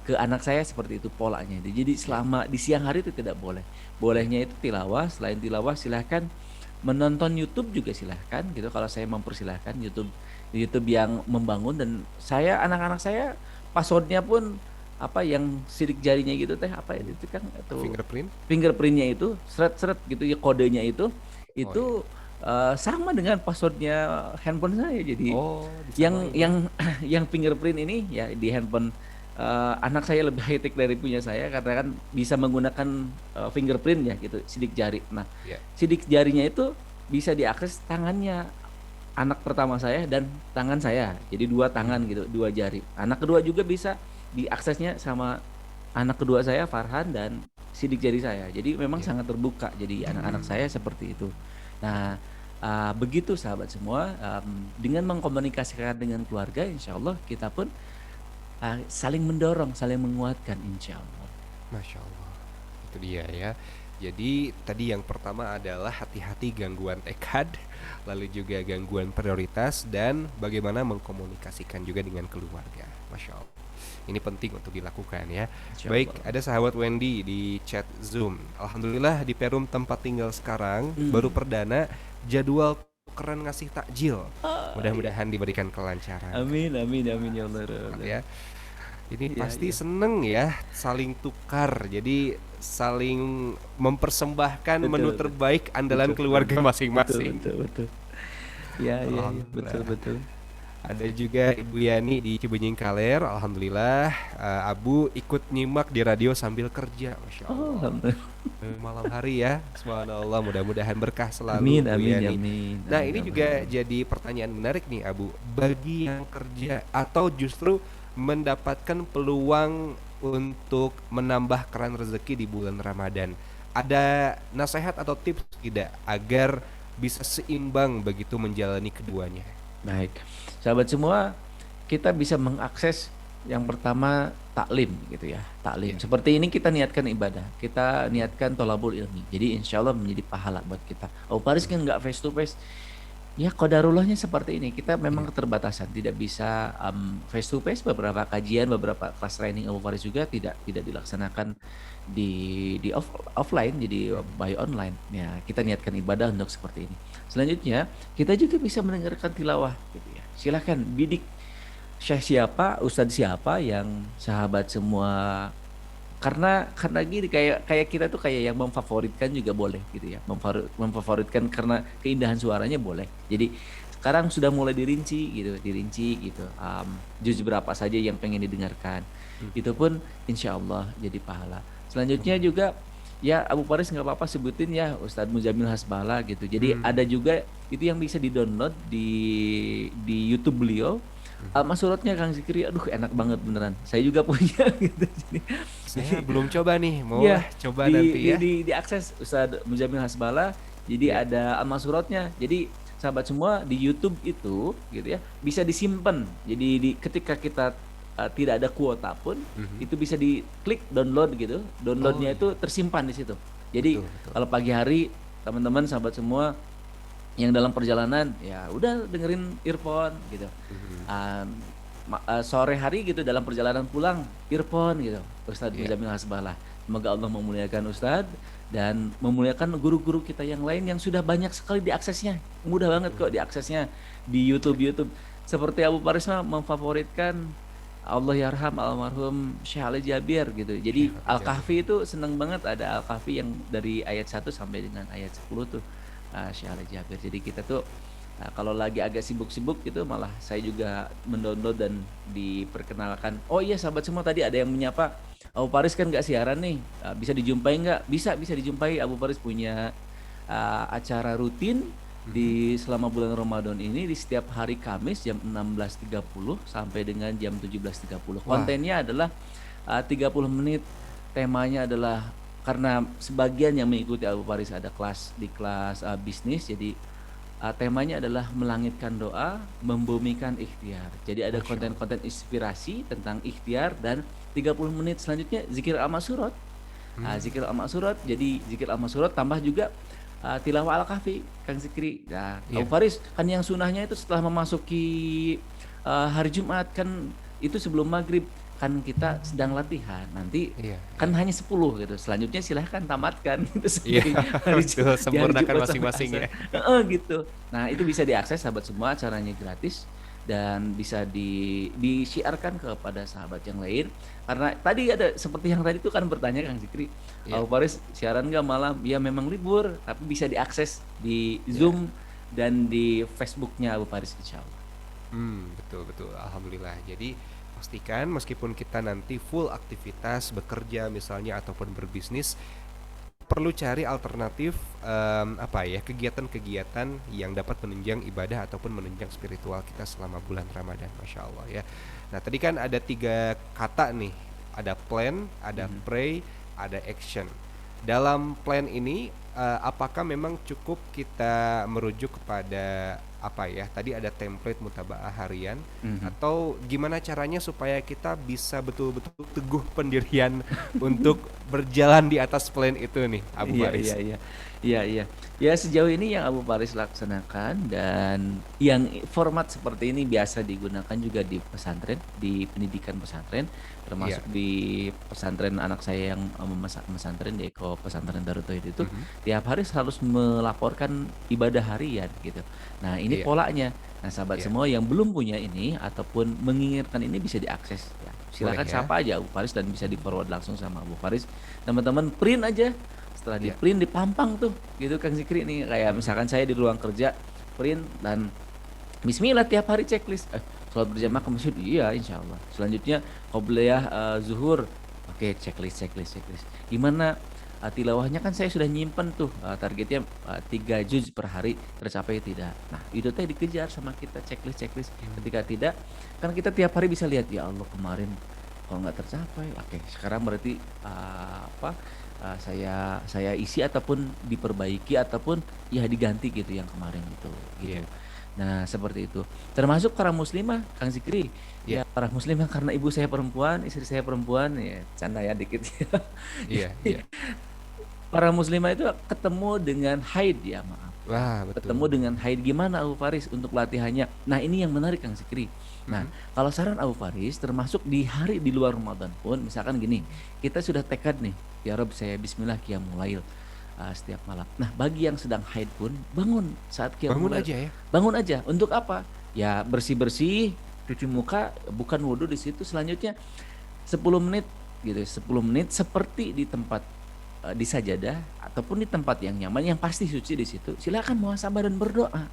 ke anak saya seperti itu polanya. Jadi selama di siang hari itu tidak boleh. Bolehnya itu tilawah, selain tilawah silahkan menonton YouTube juga silahkan gitu. Kalau saya mempersilahkan YouTube yang membangun, dan saya anak-anak saya passwordnya pun apa yang sidik jarinya gitu teh apa itu kan itu fingerprintnya itu seret gitu ya, kodenya itu sama dengan passwordnya handphone saya. Jadi yang fingerprint ini ya di handphone anak saya lebih high tech dari punya saya karena kan bisa menggunakan fingerprint ya gitu, sidik jari. Nah, sidik jarinya itu bisa diakses tangannya anak pertama saya dan tangan saya. Jadi 2 tangan gitu, 2 jari. Anak kedua juga bisa diaksesnya sama anak kedua saya Farhan dan sidik jari saya. Jadi memang sangat terbuka. Jadi anak-anak saya seperti itu. Nah, begitu sahabat semua, dengan mengkomunikasikan dengan keluarga, insya Allah kita pun saling mendorong, saling menguatkan, insya Allah. Masya Allah, itu dia ya. Jadi tadi yang pertama adalah hati-hati gangguan tekad, lalu juga gangguan prioritas, dan bagaimana mengkomunikasikan juga dengan keluarga. Masya Allah, ini penting untuk dilakukan ya. Insya Baik, Allah. ada sahabat Wendy di chat Zoom. Alhamdulillah di Perum tempat tinggal sekarang baru perdana jadwal tukeran ngasih takjil. Mudah-mudahan diberikan kelancaran. Amin, amin, amin ya Allah. Ya. Ini Iya, pasti iya. seneng ya, saling tukar. Jadi saling mempersembahkan Betul, menu betul. terbaik andalan Betul. keluarga masing-masing. Betul. Ya, Alhamdulillah. betul. Ada juga Ibu Yani di Cibenying Kaler. Alhamdulillah, Abu ikut nyimak di radio sambil kerja. Masya Oh, Allah. alhamdulillah. Malam hari ya, subhanallah, mudah-mudahan berkah selalu. Amin, Bu amin, Yani. amin. Nah, Amin, ini amin. juga jadi pertanyaan menarik nih Abu. Bagi yang kerja atau justru mendapatkan peluang untuk menambah keran rezeki di bulan Ramadan, ada nasihat atau tips tidak agar bisa seimbang begitu menjalani keduanya? Baik, sahabat semua, kita bisa mengakses yang pertama taklim gitu ya, taklim. Iya. Seperti ini kita niatkan ibadah, kita niatkan tolabul ilmi. Jadi insya Allah menjadi pahala buat kita. Oh Paris kan nggak face to face. Ya qadarullahnya seperti ini. Kita memang keterbatasan, tidak bisa face to face. Beberapa kajian, beberapa kelas training Abu Faris juga tidak dilaksanakan di offline, jadi by online. Ya, kita niatkan ibadah untuk seperti ini. Selanjutnya, kita juga bisa mendengarkan tilawah gitu ya. Silakan bidik syekh siapa, ustadz siapa yang sahabat semua, karena gini, kayak kita tuh kayak yang memfavoritkan juga boleh gitu ya, memfavoritkan karena keindahan suaranya boleh. Jadi sekarang sudah mulai dirinci gitu, juz berapa saja yang pengen didengarkan, itu pun insya Allah jadi pahala. Selanjutnya juga ya Abu Faris nggak apa-apa sebutin ya Ustadz Muzamil Hasbala gitu. Jadi ada juga itu yang bisa di-download di YouTube beliau. Masurotnya Kang Zikri, aduh enak banget beneran. Saya juga punya gitu. Jadi, Saya belum coba nih, mau Iya, coba nanti ya. diakses Ustadz Muzamil Hasbala. Jadi ada masurotnya. Jadi sahabat semua di YouTube itu gitu ya bisa disimpan. Jadi ketika kita tidak ada kuota pun itu bisa diklik download gitu. Downloadnya itu tersimpan di situ. Jadi Betul. kalau pagi hari teman-teman sahabat semua yang dalam perjalanan ya udah dengerin earphone gitu. Sore hari gitu dalam perjalanan pulang earphone gitu. Ustadz Muzamil Hasbala. Semoga Allah memuliakan Ustadz dan memuliakan guru-guru kita yang lain yang sudah banyak sekali diaksesnya. Mudah banget kok diaksesnya di YouTube. Seperti Abu Faris memfavoritkan Allah yarham almarhum Syekh Ali Jabir gitu. Jadi Al-Kahfi itu seneng banget ada Al-Kahfi yang dari ayat 1 sampai dengan ayat 10 tuh. Syekh Ali Jabir. Jadi kita tuh kalau lagi agak sibuk-sibuk gitu malah saya juga mendownload dan diperkenalkan. Oh iya sahabat semua, tadi ada yang menyapa Abu Faris kan nggak siaran nih, bisa dijumpai nggak? Bisa dijumpai. Abu Faris punya acara rutin di selama bulan Ramadan ini di setiap hari Kamis jam 16.30 sampai dengan jam 17.30. Kontennya adalah 30 menit. Temanya adalah karena sebagian yang mengikuti Abu Faris ada di kelas bisnis, jadi temanya adalah melangitkan doa, membumikan ikhtiar. Jadi ada konten-konten inspirasi tentang ikhtiar dan 30 menit selanjutnya zikir al-masurat. Zikir al-masurat, jadi zikir al-masurat tambah juga tilawah al-kahfi, Kang Zikri. Nah, Abu Faris kan yang sunahnya itu setelah memasuki hari Jumat kan itu sebelum maghrib. Kan kita sedang latihan nanti kan hanya 10 gitu, selanjutnya silahkan tamatkan gitu. Betul, sempurnakan masing-masing ya. Gitu. Nah itu bisa diakses sahabat semua, caranya gratis dan bisa disiarkan kepada sahabat yang lain. Karena tadi ada seperti yang tadi itu kan bertanya Kang Zikri, Abu Faris siaran nggak malam? Ya memang libur tapi bisa diakses di Zoom dan di Facebooknya Abu Faris insya Allah. Betul, alhamdulillah. Jadi pastikan meskipun kita nanti full aktivitas bekerja misalnya ataupun berbisnis, perlu cari alternatif kegiatan-kegiatan yang dapat menunjang ibadah ataupun menunjang spiritual kita selama bulan Ramadan. Masya Allah ya. Nah tadi kan ada 3 kata nih, ada plan, ada pray, ada action. dalam plan ini apakah memang cukup kita merujuk kepada apa ya? Tadi ada template mutabaah harian atau gimana caranya supaya kita bisa betul-betul teguh pendirian untuk berjalan di atas plan itu nih, Abu Iya, Faris? iya, iya. Iya, iya. Ya sejauh ini yang Abu Faris laksanakan dan yang format seperti ini biasa digunakan juga di pesantren, di pendidikan pesantren, termasuk di pesantren anak saya yang pesantren di Eko Pesantren Darut Tauhid itu tiap hari harus melaporkan ibadah harian gitu. Nah, ini Iya, polanya. Nah, sahabat iya. semua yang belum punya ini ataupun menginginkan ini bisa diakses ya. Boleh Silakan ya. sapa aja Abu Faris dan bisa di-forward langsung sama Abu Faris. Teman-teman print aja. Setelah di Iya. print dipampang tuh gitu Kang Zikri nih kayak misalkan saya di ruang kerja print dan Bismillah tiap hari checklist sholat berjamaah ke masjid iya insya Allah selanjutnya qobliyah zuhur oke checklist gimana tilawahnya kan saya sudah nyimpen tuh targetnya 3 juz per hari tercapai tidak nah itu teh dikejar sama kita checklist ketika tidak kan kita tiap hari bisa lihat ya Allah kemarin kalau nggak tercapai oke sekarang berarti saya isi ataupun diperbaiki ataupun ya diganti gitu yang kemarin gitu. Iya. Nah seperti itu. Termasuk para muslimah, Kang Zikri. Iya. Ya para muslimah karena ibu saya perempuan, istri saya perempuan, ya canda ya dikit. Iya, iya. Para muslimah itu ketemu dengan haid ya maaf. Wah, betul. Ketemu dengan haid gimana Abu Faris untuk latihannya. Nah ini yang menarik Kang Zikri. Nah kalau saran Abu Faris termasuk di hari di luar Ramadan pun misalkan gini kita sudah tekad nih ya Rob saya bismillah qiyamul lail setiap malam. Nah bagi yang sedang haid pun bangun saat qiyamul Bangun lail. aja ya. Bangun aja untuk apa? Ya bersih-bersih cuci muka bukan wudhu di situ selanjutnya 10 menit gitu 10 menit seperti di tempat di sajadah ataupun di tempat yang nyaman yang pasti suci di situ silakan muhasabah dan berdoa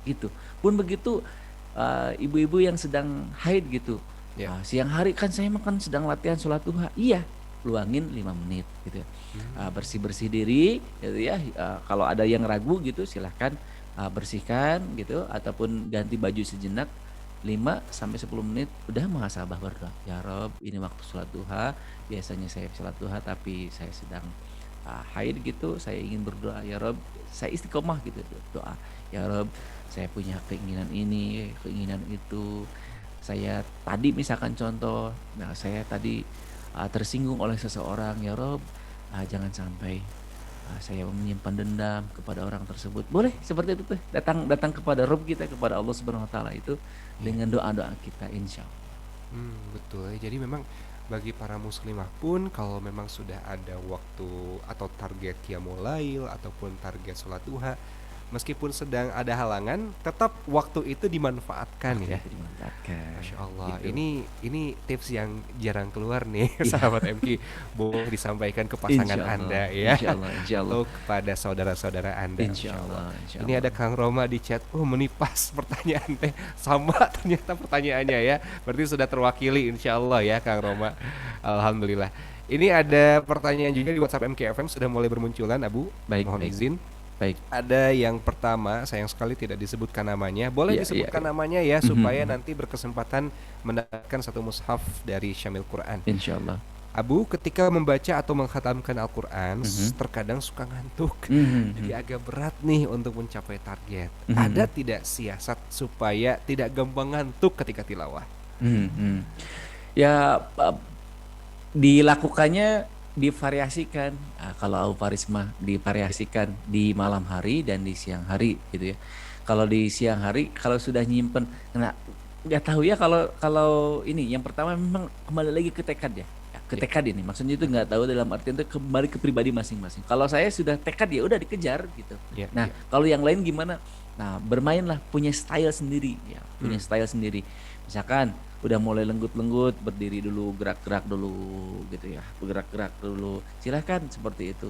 gitu pun begitu ibu-ibu yang sedang haid gitu Ya. siang hari kan saya makan sedang latihan sholat duha iya luangin 5 menit gitu ya. Bersih-bersih diri gitu ya kalau ada yang ragu gitu silahkan bersihkan gitu ataupun ganti baju sejenak 5-10 menit udah muhasabah berdoa ya Rob ini waktu sholat duha biasanya saya sholat duha tapi saya sedang haid gitu saya ingin berdoa ya Rob saya istiqomah gitu doa ya Rob saya punya keinginan ini keinginan itu saya tadi misalkan contoh nah saya tadi tersinggung oleh seseorang ya Rob jangan sampai saya menyimpan dendam kepada orang tersebut boleh seperti itu tuh datang kepada Rob kita kepada Allah Subhanahu Wa Taala itu dengan doa-doa kita insya Allah. Betul. Jadi memang bagi para muslimah pun kalau memang sudah ada waktu atau target qiyamul lail ataupun target sholat duha meskipun sedang ada halangan tetap waktu itu dimanfaatkan ya. Dimanfaatkan. Masya Allah, Gitu. ini tips yang jarang keluar nih, sahabat MQ. Boleh disampaikan ke pasangan Insya Allah, Anda ya, insya Allah, insya Allah. atau kepada saudara-saudara Anda. Insya Allah, insya Ini Allah. ada Kang Roma di chat. Oh, menipas pertanyaan teh sama ternyata pertanyaannya ya. Berarti sudah terwakili insya Allah ya, Kang Roma. Alhamdulillah. Ini ada pertanyaan juga di WhatsApp MKFM sudah mulai bermunculan, Abu. Baik, Mohon baik. izin. Baik. Ada yang pertama, sayang sekali tidak disebutkan namanya. Boleh Iya, disebutkan iya, iya. namanya ya, supaya nanti berkesempatan mendapatkan satu mushaf dari Syamil Quran. Insya Allah. Abu, ketika membaca atau mengkhatamkan Al-Quran, terkadang suka ngantuk. Jadi agak berat nih untuk mencapai target. Ada tidak siasat supaya tidak gampang ngantuk ketika tilawah? Ya dilakukannya divariasikan. Kalau Abu Faris mah divariasikan di malam hari dan di siang hari gitu ya. Kalau di siang hari kalau sudah nyimpen, nah nggak tahu ya kalau ini yang pertama memang kembali lagi ke tekad ya. Ke tekad ini maksudnya itu nggak tahu dalam artian itu kembali ke pribadi masing-masing. Kalau saya sudah tekad ya udah dikejar gitu. Ya, Nah ya. kalau yang lain gimana? Nah bermainlah punya style sendiri ya, punya style sendiri. Misalkan udah mulai lenggut-lenggut berdiri dulu gerak-gerak dulu gitu ya bergerak-gerak dulu silahkan seperti itu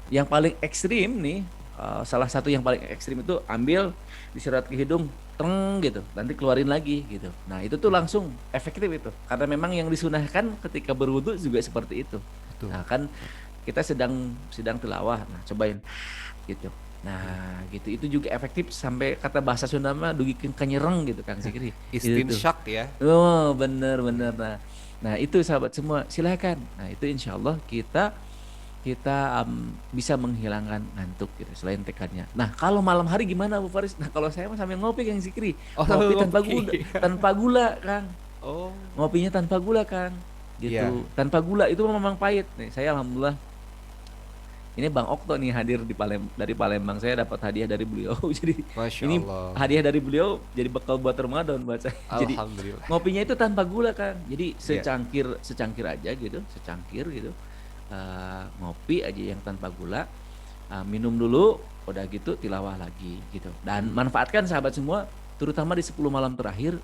yang paling ekstrim nih salah satu yang paling ekstrim itu ambil diserat ke hidung treng gitu nanti keluarin lagi gitu nah itu tuh langsung efektif itu karena memang yang disunahkan ketika berwudu juga seperti itu Betul. nah kan kita sedang tilawah nah cobain gitu nah gitu itu juga efektif sampai kata bahasa Sunda mah dugikeun kanyereng gitu Kang Zikri Istinsyak ya. oh bener nah itu sahabat semua silakan nah itu insya Allah kita kita bisa menghilangkan ngantuk gitu selain tekadnya. Nah, kalau malam hari gimana Bu Faris? Nah, kalau saya mah sambil ngopi Kang Zikri. Oh, Ngopi sambil tanpa ngopi. gula, tanpa gula, Kang. Oh. Ngopinya tanpa gula, Kang. Gitu. Iya. Tanpa gula itu memang pahit. Nih, saya alhamdulillah ini Bang Okto nih hadir dari Palembang. Saya dapat hadiah dari beliau. Jadi Masya ini Allah. hadiah dari beliau jadi bekal buat Ramadan buat saya. Jadi Alhamdulillah. ngopinya itu tanpa gula kan, jadi Iya. secangkir aja gitu, secangkir gitu. Ngopi aja yang tanpa gula, minum dulu, udah gitu tilawah lagi gitu. Dan manfaatkan sahabat semua, terutama di 10 malam terakhir,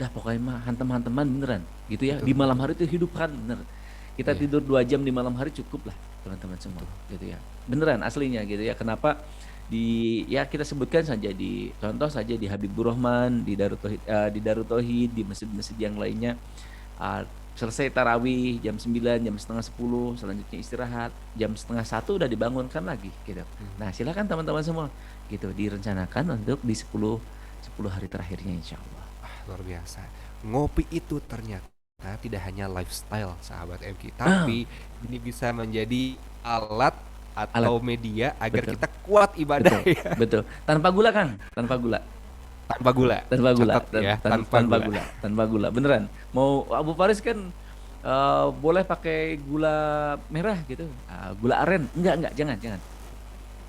dah pokoknya mah hantem-hanteman beneran gitu ya. Di malam hari itu hidupkan bener. Kita Iya. tidur 2 jam di malam hari cukup lah teman-teman semua gitu ya. Beneran aslinya gitu ya. Kenapa? Ya kita sebutkan saja contoh saja di Habibur Rahman, di Darut Tauhid, di masjid-masjid yang lainnya, selesai tarawih jam 9, jam setengah 10, selanjutnya istirahat, jam setengah 1 udah dibangunkan lagi gitu. Nah, silakan teman-teman semua gitu direncanakan untuk di 10 hari terakhirnya insya Allah. Luar biasa. Ngopi itu ternyata tidak hanya lifestyle sahabat MK, tapi ini bisa menjadi alat atau media agar Betul. kita kuat ibadah Betul, ya. betul. Tanpa gula Kang, tanpa gula. Tanpa gula. Tanpa gula, Catat ya, tanpa gula, beneran. Mau Abu Faris kan boleh pakai gula merah gitu, gula aren, enggak, jangan.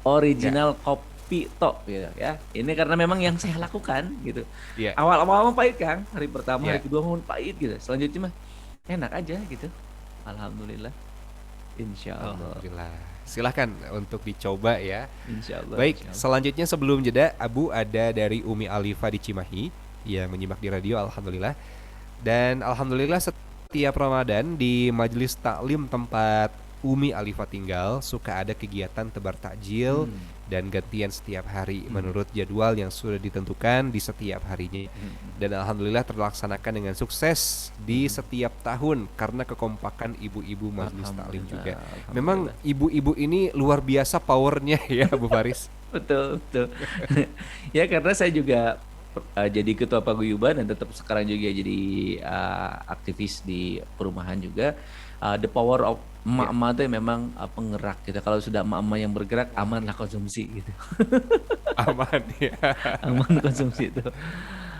Original kopi tok gitu ya. Ini karena memang yang saya lakukan gitu. Iya. Awal-awal pahit Kang, hari pertama, Iya. hari kedua mau pahit gitu. Selanjutnya mah enak aja gitu. Alhamdulillah. Insya Allah. Alhamdulillah. Silahkan untuk dicoba ya. Insya Allah. Baik, insya Allah. selanjutnya sebelum jeda, Abu ada dari Umi Alifa di Cimahi yang menyimak di radio, alhamdulillah. Dan alhamdulillah setiap Ramadan di majelis taklim tempat Umi Alifa tinggal suka ada kegiatan tebar takjil dan gantian setiap hari menurut jadwal yang sudah ditentukan di setiap harinya. Dan alhamdulillah terlaksanakan dengan sukses di setiap tahun karena kekompakan ibu-ibu majelis taklim juga. Memang ibu-ibu ini luar biasa powernya ya Bu Faris. Betul. Ya karena saya juga jadi ketua paguyuban dan tetap sekarang juga jadi aktivis di perumahan juga. The power of emak-emak itu memang penggerak gitu. Kalau sudah emak-emak yang bergerak, amanlah konsumsi gitu. Aman ya. Aman konsumsi itu.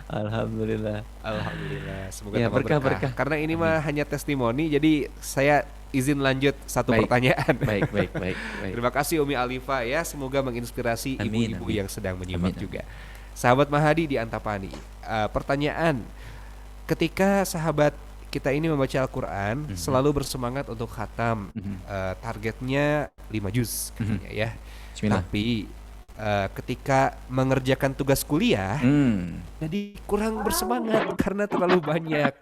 Alhamdulillah. Alhamdulillah. Semoga Ya, tambah berkah. Karena ini mah hanya testimoni, jadi saya izin lanjut satu Baik. pertanyaan. Baik. Terima kasih Umi Alifa ya. Semoga menginspirasi Amin, ibu-ibu amin. yang sedang menyimak Amin. juga. Sahabat Mahadi di Antapani, pertanyaan, ketika sahabat kita ini membaca Al-Quran selalu bersemangat untuk khatam, targetnya 5 juz katanya ya. Bismillah. Tapi ketika mengerjakan tugas kuliah jadi kurang bersemangat karena terlalu banyak.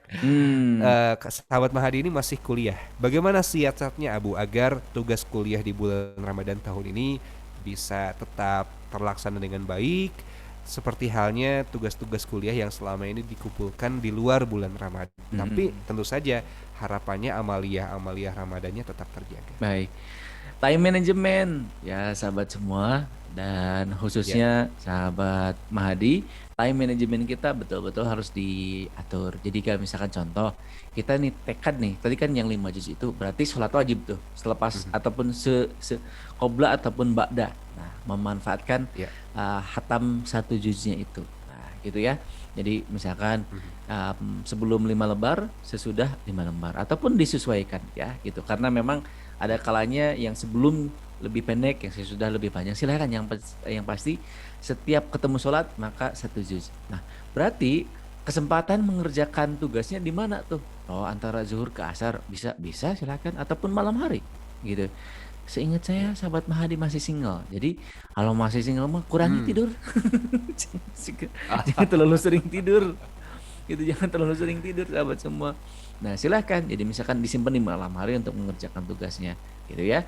Sahabat Mahadi ini masih kuliah. Bagaimana siasatnya Abu agar tugas kuliah di bulan Ramadan tahun ini bisa tetap terlaksana dengan baik, seperti halnya tugas-tugas kuliah yang selama ini dikumpulkan di luar bulan Ramadan. Tapi tentu saja harapannya amaliyah Ramadannya tetap terjaga. Baik. Time management ya sahabat semua dan khususnya sahabat Mahadi, time management kita betul-betul harus diatur. Jadi kalau misalkan contoh, kita nih tekad nih, tadi kan yang 5 juz itu berarti sholat wajib tuh selepas ataupun qobla ataupun ba'da. Nah, memanfaatkan hatam 1 juznya itu. Nah, gitu ya. Jadi misalkan sebelum 5 lembar, sesudah 5 lembar ataupun disesuaikan ya gitu. Karena memang ada kalanya yang sebelum lebih pendek, yang sesudah lebih panjang. Silakan yang pasti setiap ketemu sholat maka 1 juz. Nah, berarti kesempatan mengerjakan tugasnya di mana tuh? Oh, antara zuhur ke asar bisa silakan ataupun malam hari gitu. Seingat saya sahabat Mahadi masih single. Jadi kalau masih single mah kurangi tidur. Jangan terlalu sering tidur. Gitu, jangan terlalu sering tidur sahabat semua. Nah, silahkan. Jadi misalkan disimpan di malam hari untuk mengerjakan tugasnya, gitu ya.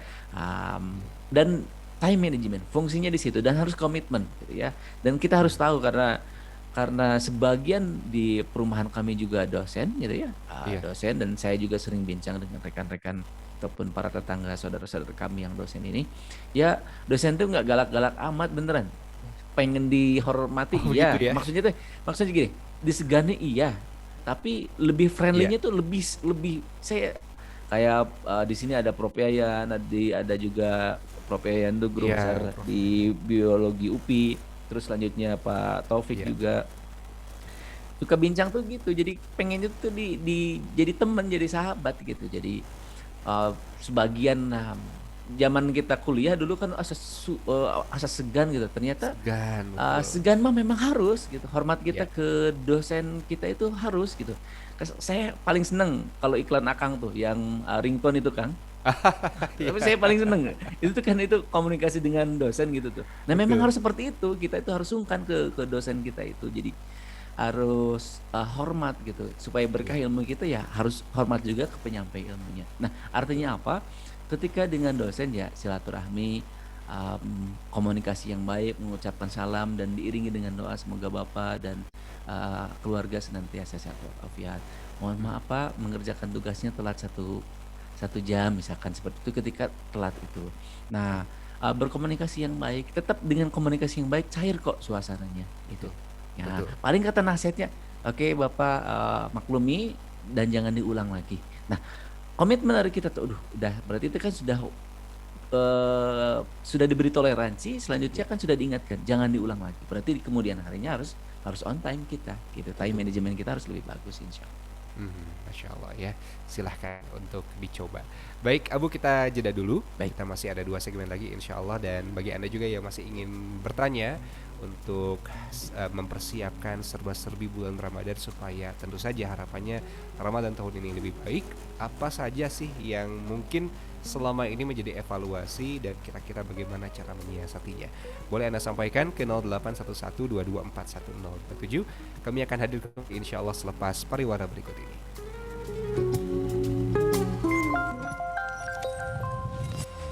Dan time management fungsinya di situ dan harus komitmen, gitu ya. Dan kita harus tahu karena sebagian di perumahan kami juga dosen, gitu ya. Dosen, dan saya juga sering bincang dengan rekan-rekan ataupun para tetangga saudara-saudara kami yang dosen ini. Ya, dosen tuh nggak galak-galak amat beneran. Pengen dihormati, iya. Gitu ya? Maksudnya gini, disegani iya, tapi lebih friendly-nya tuh lebih saya kayak di sini ada Prof Yayan, ada juga Prof Yayan tuh guru Iya, besar Prof. di biologi UPI, terus selanjutnya Pak Taufik Iya. juga suka bincang tuh gitu. Jadi pengennya tuh jadi teman, jadi sahabat gitu. Jadi sebagian zaman kita kuliah dulu kan asas segan gitu. Ternyata Segan, betul. segan mah memang harus gitu. Hormat kita Ya. ke dosen kita itu harus gitu. Saya paling seneng kalau iklan Akang tuh yang ringtone itu, Kang. Tapi saya paling seneng itu tuh kan itu komunikasi dengan dosen gitu tuh. Nah memang Betul. harus seperti itu, kita itu harus sungkan ke dosen kita itu. Jadi harus hormat gitu supaya berkah ilmu kita, ya harus hormat juga ke penyampai ilmunya. Nah artinya apa? Ketika dengan dosen ya silaturahmi, komunikasi yang baik, mengucapkan salam dan diiringi dengan doa semoga Bapak dan keluarga senantiasa sehat walafiat. Mohon maaf Pak, mengerjakan tugasnya telat satu jam misalkan seperti itu ketika telat itu. Nah berkomunikasi yang baik, tetap dengan komunikasi yang baik cair kok suasananya gitu. Ya Betul. paling kata nasihatnya, oke Bapak maklumi dan jangan diulang lagi. Nah komitmen dari kita tuh, udah berarti itu kan sudah diberi toleransi, selanjutnya kan sudah diingatkan jangan diulang lagi. Berarti di kemudian harinya harus on time kita gitu. Time manajemen kita harus lebih bagus insya Allah. Masya Allah ya, silahkan untuk dicoba. Baik Abu, kita jeda dulu. Baik. Kita masih ada 2 segmen lagi insya Allah. Dan bagi Anda juga yang masih ingin bertanya untuk mempersiapkan serba-serbi bulan Ramadan supaya tentu saja harapannya Ramadan tahun ini lebih baik, apa saja sih yang mungkin selama ini menjadi evaluasi dan kira-kira bagaimana cara menyiasatinya, boleh Anda sampaikan ke 081122411047. Kami akan hadir insya Allah selepas pariwara berikut ini.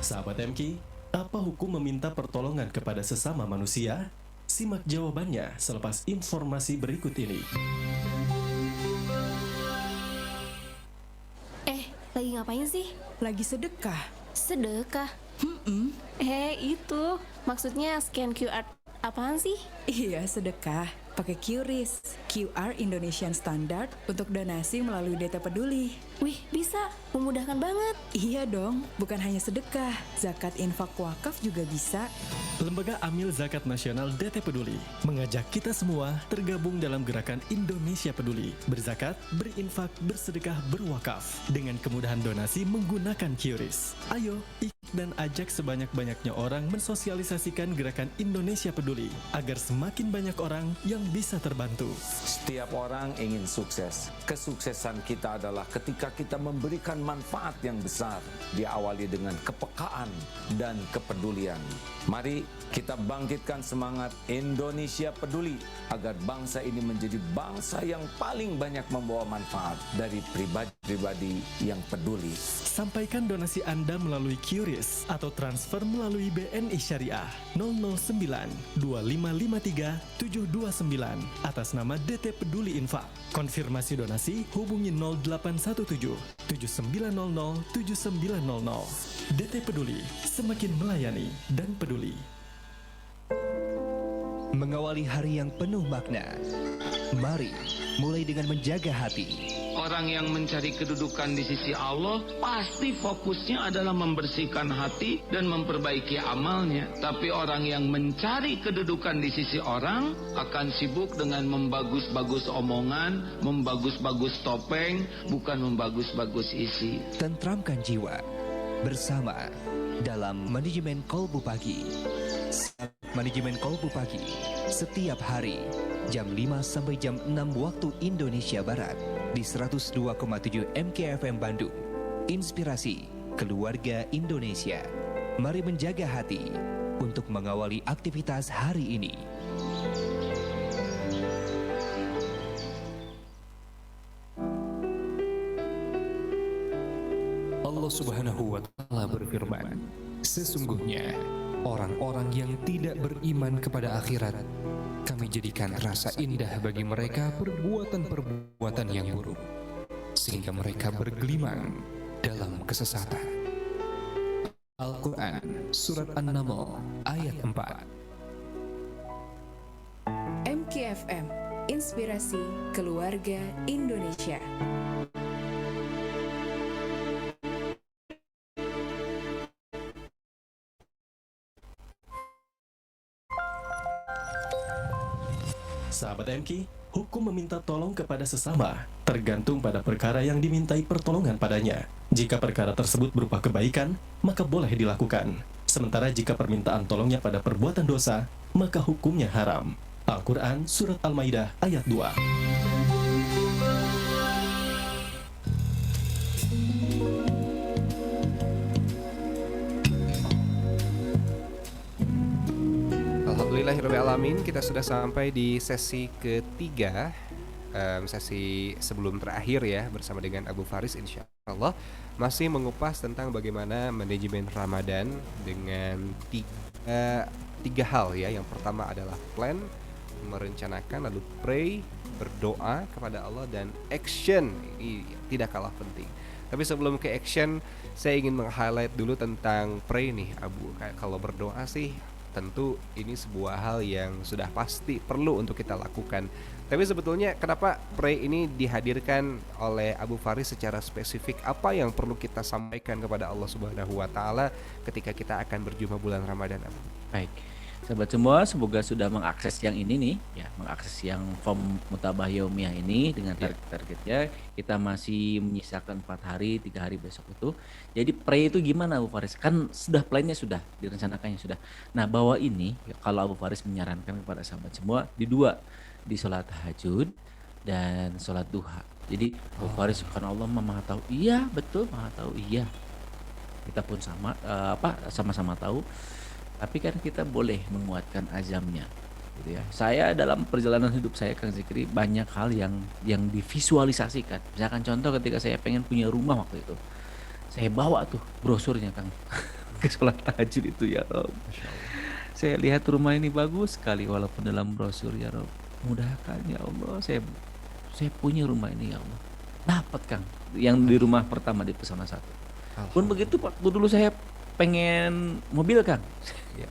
Sahabat MK, apa hukum meminta pertolongan kepada sesama manusia? Simak jawabannya selepas informasi berikut ini. Lagi ngapain sih? Lagi sedekah. Sedekah? Itu maksudnya scan QR apaan sih? Iya, sedekah. Pakai QRIS, QR Indonesian Standard untuk donasi melalui DT Peduli. Wih, bisa. Memudahkan banget. Iya dong, bukan hanya sedekah, zakat, infak, wakaf juga bisa. Lembaga Amil Zakat Nasional DT Peduli mengajak kita semua tergabung dalam gerakan Indonesia Peduli, berzakat, berinfak, bersedekah, berwakaf dengan kemudahan donasi menggunakan QRIS. Ayo, dan ajak sebanyak-banyaknya orang mensosialisasikan gerakan Indonesia Peduli agar semakin banyak orang yang bisa terbantu. Setiap orang ingin sukses. Kesuksesan kita adalah ketika kita memberikan manfaat yang besar, diawali dengan kepekaan dan kepedulian. Mari kita bangkitkan semangat Indonesia Peduli agar bangsa ini menjadi bangsa yang paling banyak membawa manfaat dari pribadi-pribadi yang peduli. Sampaikan donasi Anda melalui QRIS atau transfer melalui BNI Syariah 009 2553 729 atas nama DT Peduli Infak. Konfirmasi donasi hubungi 0817 7900 7900. DT Peduli, semakin melayani dan peduli. Mengawali hari yang penuh makna, mari mulai dengan menjaga hati. Orang yang mencari kedudukan di sisi Allah pasti fokusnya adalah membersihkan hati dan memperbaiki amalnya. Tapi orang yang mencari kedudukan di sisi orang akan sibuk dengan membagus-bagus omongan, membagus-bagus topeng, bukan membagus-bagus isi. Tentramkan jiwa bersama dalam Manajemen Kolbu Pagi. Manajemen Kolbu Pagi setiap hari jam 5 sampai jam 6 waktu Indonesia Barat di 102,7 MKFM Bandung. Inspirasi keluarga Indonesia. Mari menjaga hati untuk mengawali aktivitas hari ini. Allah Subhanahu wa Ta'ala berfirman, sesungguhnya orang-orang yang tidak beriman kepada akhirat, kami jadikan rasa indah bagi mereka perbuatan-perbuatan yang buruk, sehingga mereka bergelimang dalam kesesatan. Al-Quran, Surat An-Naml, ayat 4. MKFM, Inspirasi Keluarga Indonesia. Sahabat MK, hukum meminta tolong kepada sesama tergantung pada perkara yang dimintai pertolongan padanya. Jika perkara tersebut berupa kebaikan, maka boleh dilakukan. Sementara jika permintaan tolongnya pada perbuatan dosa, maka hukumnya haram. Al-Quran Surat Al-Maidah ayat 2. Alhamdulillahirrahmanirrahim, kita sudah sampai di sesi ketiga, sesi sebelum terakhir ya, bersama dengan Abu Faris insya Allah masih mengupas tentang bagaimana manajemen Ramadan dengan tiga hal ya. Yang pertama adalah plan, merencanakan, lalu pray, berdoa kepada Allah, dan action. Ini tidak kalah penting. Tapi sebelum ke action, saya ingin meng-highlight dulu tentang pray nih Abu. Kalau berdoa sih tentu ini sebuah hal yang sudah pasti perlu untuk kita lakukan. Tapi sebetulnya kenapa pray ini dihadirkan oleh Abu Faris secara spesifik? Apa yang perlu kita sampaikan kepada Allah Subhanahu wa taala ketika kita akan berjumpa bulan Ramadan, Abu? Baik. Sahabat semua, semoga sudah mengakses yang ini nih, ya, mengakses yang form Mutabah Yaumiyah ini dengan target-targetnya. Kita masih menyisakan 4 hari, 3 hari besok itu. Jadi pray itu gimana Abu Faris? Kan sudah plannya sudah, direncanakannya sudah. Nah, bahwa ini kalau Abu Faris menyarankan kepada sahabat semua di dua, di sholat tahajud dan sholat duha. Jadi Abu Faris, karena Allah Maha tahu. Iya, betul, Maha tahu. Iya. Kita pun sama-sama tahu. Tapi kan kita boleh menguatkan azamnya, gitu ya. Saya dalam perjalanan hidup saya, Kang Zikri, banyak hal yang divisualisasikan. Misalkan contoh ketika saya pengen punya rumah waktu itu, saya bawa tuh brosurnya, Kang, ke sholat tahajud itu, ya Rob. Saya lihat rumah ini bagus sekali walaupun dalam brosur, ya Rob. Mudahkan ya Allah, saya punya rumah ini ya Allah. Dapat, Kang, yang di rumah pertama di Pesona 1. Pun begitu waktu dulu saya pengen mobil, Kang.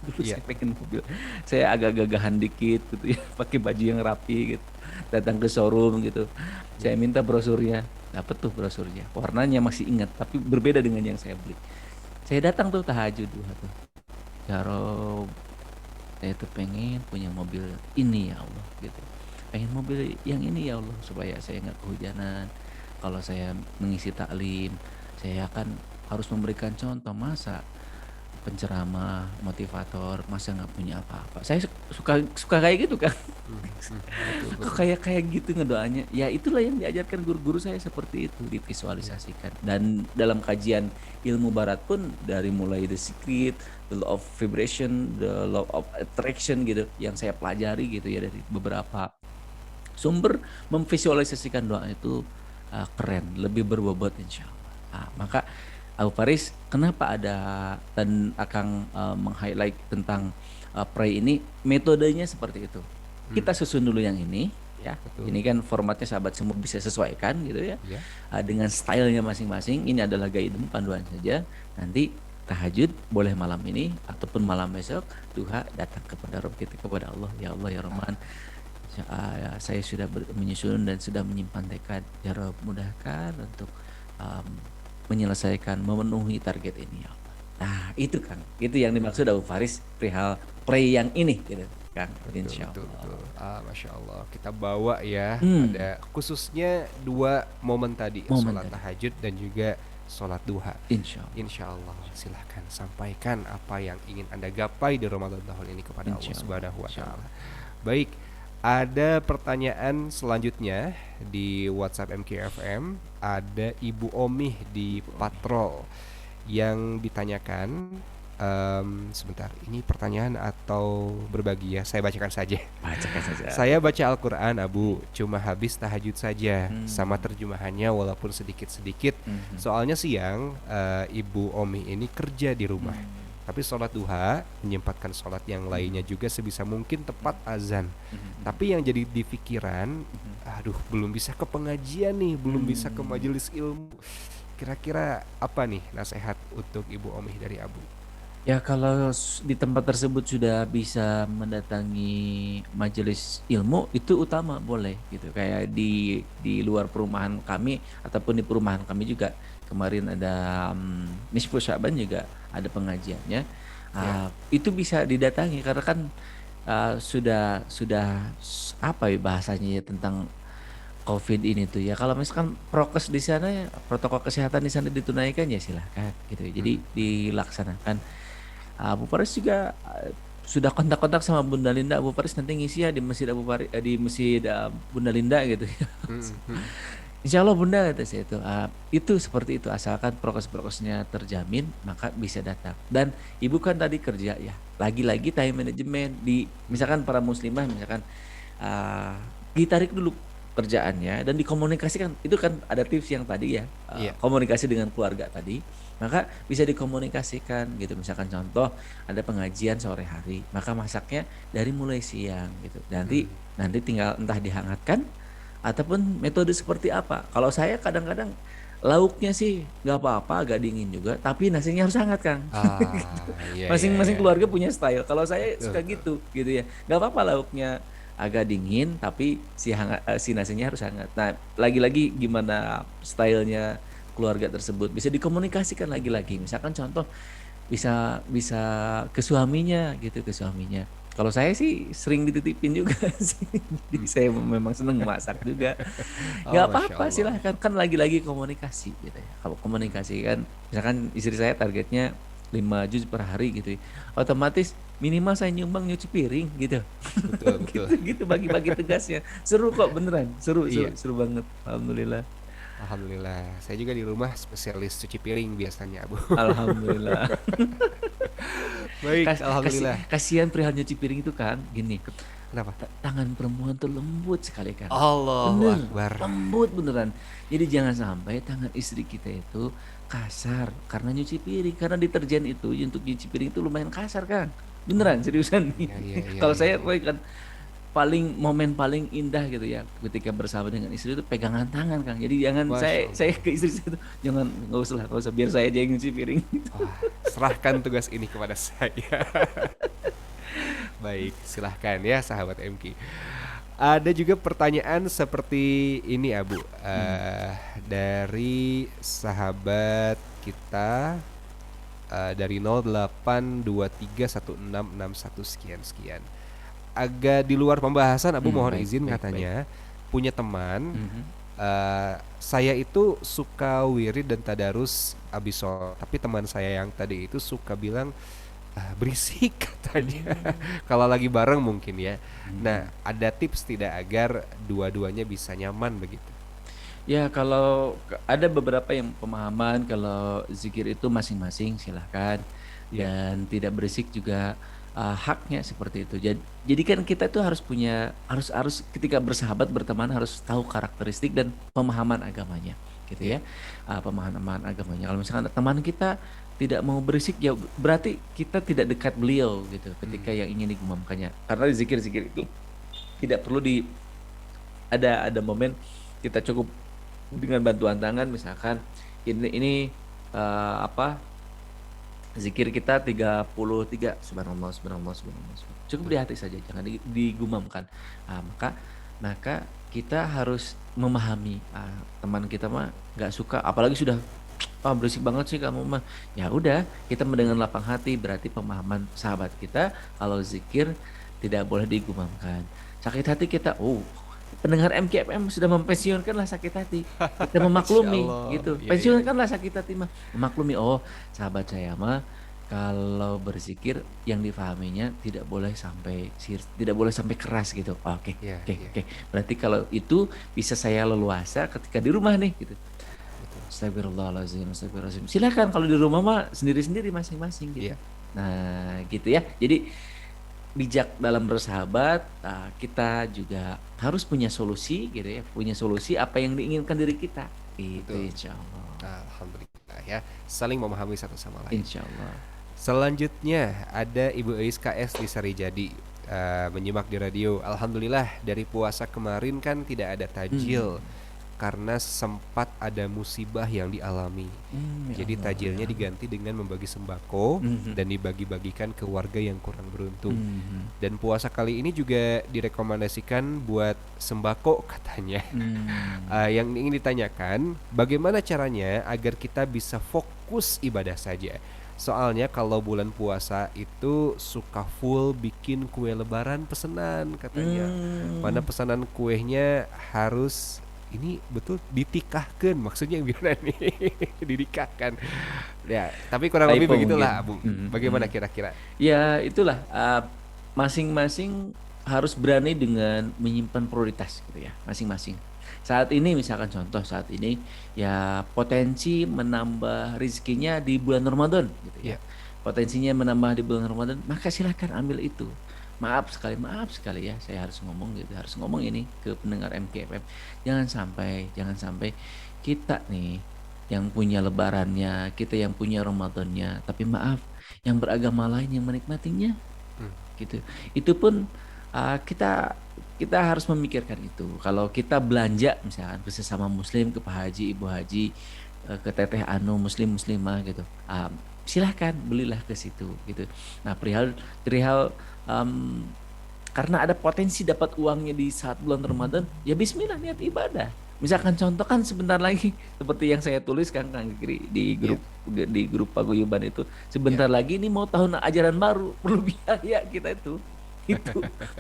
Dulu saya pengen mobil. Saya agak gagahan dikit gitu ya, pakai baju yang rapi gitu. Datang ke showroom gitu. Saya minta brosurnya, dapat tuh brosurnya. Warnanya masih ingat, tapi berbeda dengan yang saya beli. Saya datang tuh tahajud tuh. Ya Rob, saya tuh pengen punya mobil ini ya Allah gitu. Pengen mobil yang ini ya Allah supaya saya nggak kehujanan. Kalau saya mengisi taklim, saya akan harus memberikan contoh. Masa penceramah, motivator, masa nggak punya apa-apa? Saya suka kayak gitu, kan. Kok kayak gitu ngedoanya. Ya itulah yang diajarkan guru-guru saya, seperti itu, divisualisasikan. Dan dalam kajian ilmu barat pun, dari mulai The Secret, the law of vibration, the law of attraction gitu, yang saya pelajari gitu ya dari beberapa sumber, memvisualisasikan doa itu keren, lebih berbobot insya Allah. Maka Abu Faris, kenapa ada dan Akang meng-highlight tentang pray ini, metodenya seperti itu. Kita susun dulu yang ini, ya. Betul. Ini kan formatnya sahabat semua bisa sesuaikan gitu ya. Dengan stylenya masing-masing. Ini adalah guidance, panduan saja. Nanti tahajud boleh malam ini ataupun malam besok, duha datang kepada Rabb kita, kepada Allah. Ya Allah ya Rahman, saya sudah menyusun dan sudah menyimpan tekad, ya Rabb mudahkan untuk menyelesaikan, memenuhi target ini ya Allah. Nah itu Kang, itu yang dimaksud Abu Faris perihal pray yang ini gitu Kang. Insya Allah. Masya Allah, kita bawa ya, ada khususnya 2 momen tadi, sholat tahajud dan juga sholat duha. Insya Allah. Silahkan sampaikan apa yang ingin Anda gapai di Ramadan tahun ini kepada Allah Subhanahu wa taala. Baik, ada pertanyaan selanjutnya di WhatsApp MKFM. Ada Ibu Omih di Patrol yang ditanyakan, sebentar, ini pertanyaan atau berbagi ya? Saya bacakan saja. Saya baca Al-Quran Abu, cuma habis tahajud saja, sama terjemahannya walaupun sedikit-sedikit. Soalnya siang Ibu Omih ini kerja di rumah. Tapi sholat duha, menyempatkan sholat yang lainnya juga sebisa mungkin tepat azan. Tapi yang jadi di pikiran, aduh belum bisa ke pengajian nih, belum bisa ke majelis ilmu. Kira-kira apa nih nasihat untuk Ibu Omih dari Abu? Ya kalau di tempat tersebut sudah bisa mendatangi majelis ilmu, itu utama, boleh gitu. Kayak di luar perumahan kami ataupun di perumahan kami juga kemarin ada Nisfu Sya'ban juga ada pengajiannya. Itu bisa didatangi karena kan apa ya bahasanya ya tentang COVID ini tuh ya. Kalau misalkan prokes di sana ya, protokol kesehatan di sana ditunaikan ya silahkan gitu ya. Jadi dilaksanakan. Abu Faris juga sudah kontak-kontak sama Bunda Linda. Abu Faris nanti ngisi ya di masjid di masjid Bunda Linda gitu ya. Insya Allah Bunda kata saya itu seperti itu, asalkan prokes-prokesnya terjamin maka bisa datang. Dan ibu kan tadi kerja ya, lagi-lagi time management misalkan para muslimah misalkan ditarik dulu kerjaannya dan dikomunikasikan. Itu kan ada tips yang tadi ya, komunikasi dengan keluarga tadi, maka bisa dikomunikasikan gitu. Misalkan contoh ada pengajian sore hari, maka masaknya dari mulai siang gitu. Nanti tinggal entah dihangatkan ataupun metode seperti apa. Kalau saya kadang-kadang lauknya sih nggak apa-apa, agak dingin juga, tapi nasinya harus hangat Kang. Masing-masing keluarga punya style. Kalau saya suka gitu ya. Nggak apa-apa lauknya agak dingin, tapi si nasinya harus hangat. Nah, lagi-lagi gimana stylenya keluarga tersebut bisa dikomunikasikan lagi-lagi. Misalkan contoh bisa ke suaminya gitu, ke suaminya. Kalau saya sih sering dititipin juga sih. Jadi saya memang seneng masak juga. Gak apa-apa silahkan, kan lagi-lagi komunikasi gitu ya. Kalau komunikasi kan, misalkan istri saya targetnya 5 juz per hari gitu ya. Otomatis minimal saya nyumbang nyuci piring gitu. Betul. gitu bagi-bagi tugasnya. Seru kok beneran, seru banget. Alhamdulillah. Saya juga di rumah spesialis cuci piring biasanya, Bu. Alhamdulillah. Baik, alhamdulillah. Kasihan perihal nyuci piring itu kan, gini. Kenapa? Tangan perempuan tuh lembut sekali kan. Allahu Akbar. Lembut beneran. Jadi jangan sampai tangan istri kita itu kasar karena nyuci piring. Karena deterjen itu untuk nyuci piring itu lumayan kasar kan. Beneran, seriusan nih. Kalau saya kan momen paling indah gitu ya ketika bersama dengan istri itu pegangan tangan Kang. Jadi jangan saya ke istri saya itu jangan, nggak usah biar saya aja yang nyuci piring. Serahkan tugas ini kepada saya. Baik, silahkan ya sahabat MK. Ada juga pertanyaan seperti ini Abu, dari sahabat kita dari 08231661 sekian. Agak di luar pembahasan Abu, mohon izin katanya. Punya teman, saya itu suka wirid dan tadarus abis sholat, tapi teman saya yang tadi itu suka bilang berisik katanya. Kalau lagi bareng mungkin ya. Nah, ada tips tidak agar dua-duanya bisa nyaman begitu? Ya, kalau ada beberapa yang pemahaman kalau zikir itu masing-masing silahkan, dan tidak berisik juga haknya seperti itu. Jadi kan kita tuh harus ketika bersahabat berteman harus tahu karakteristik dan pemahaman agamanya gitu ya. Pemahaman agamanya. Kalau misalkan teman kita tidak mau berisik ya berarti kita tidak dekat beliau gitu ketika yang ingin digumamkannya. Karena zikir-zikir itu tidak perlu ada momen kita cukup dengan bantuan tangan, misalkan ini zikir kita 33 subhanallah cukup di hati saja, jangan digumamkan. Maka kita harus memahami teman kita mah nggak suka, apalagi sudah berisik banget sih kamu mah. Ya udah, kita mendengar lapang hati, berarti pemahaman sahabat kita kalau zikir tidak boleh digumamkan. Sakit hati kita, pendengar MKFM sudah mempensiunkanlah sakit hati. Kita memaklumi gitu. Pensiunkanlah sakit hati mah. Memaklumi, sahabat saya mah kalau berzikir yang difahaminya tidak boleh sampai keras gitu. Oke. Berarti kalau itu bisa saya leluasa ketika di rumah nih gitu. Astagfirullahaladzim. Silakan kalau di rumah mah sendiri-sendiri masing-masing gitu. Nah, gitu ya. Jadi bijak dalam bersahabat, kita juga harus punya solusi gitu ya, punya solusi apa yang diinginkan diri kita. Itu insyaallah. Alhamdulillah ya, saling memahami satu sama lain. Insyaallah. Selanjutnya ada Ibu Eis KS di Sarijadi, menyimak di radio. Alhamdulillah dari puasa kemarin kan tidak ada tajil. karena sempat ada musibah yang dialami. Ya Jadi Allah, tajilnya ya Allah. diganti dengan membagi sembako Mhm. dan dibagi-bagikan ke warga yang kurang beruntung. Mhm. Dan puasa kali ini juga direkomendasikan buat sembako katanya. Yang ingin ditanyakan, bagaimana caranya agar kita bisa fokus ibadah saja? Soalnya kalau bulan puasa itu suka full bikin kue lebaran pesanan katanya. Mana pesanan kuenya harus ini betul ditikahkan, maksudnya gimana nih? Dinikahkan. Ya, tapi kurang lebih Typo begitulah, mungkin. Bung. Bagaimana kira-kira? Ya itulah masing-masing harus berani dengan menyimpan prioritas gitu ya, masing-masing. Saat ini misalkan contoh saat ini ya potensi menambah rezekinya di bulan Ramadan gitu ya. Potensinya menambah di bulan Ramadan, maka silakan ambil itu. Maaf sekali ya, saya harus ngomong gitu, harus ngomong ini ke pendengar MKFM. Jangan sampai kita nih yang punya lebarannya, kita yang punya Ramadannya, tapi maaf, yang beragama lain yang menikmatinya. Gitu. Itu pun kita harus memikirkan itu. Kalau kita belanja misalkan ke sesama muslim, ke Pak Haji, Ibu Haji, ke Teteh Anu muslimah gitu. Silahkan belilah ke situ gitu. Nah, perihal karena ada potensi dapat uangnya di saat bulan Ramadan, ya bismillah niat ibadah. Misalkan contoh kan sebentar lagi seperti yang saya tulis kan Kang Fikri di grup paguyuban itu, sebentar lagi ini mau tahun ajaran baru, perlu biaya kita itu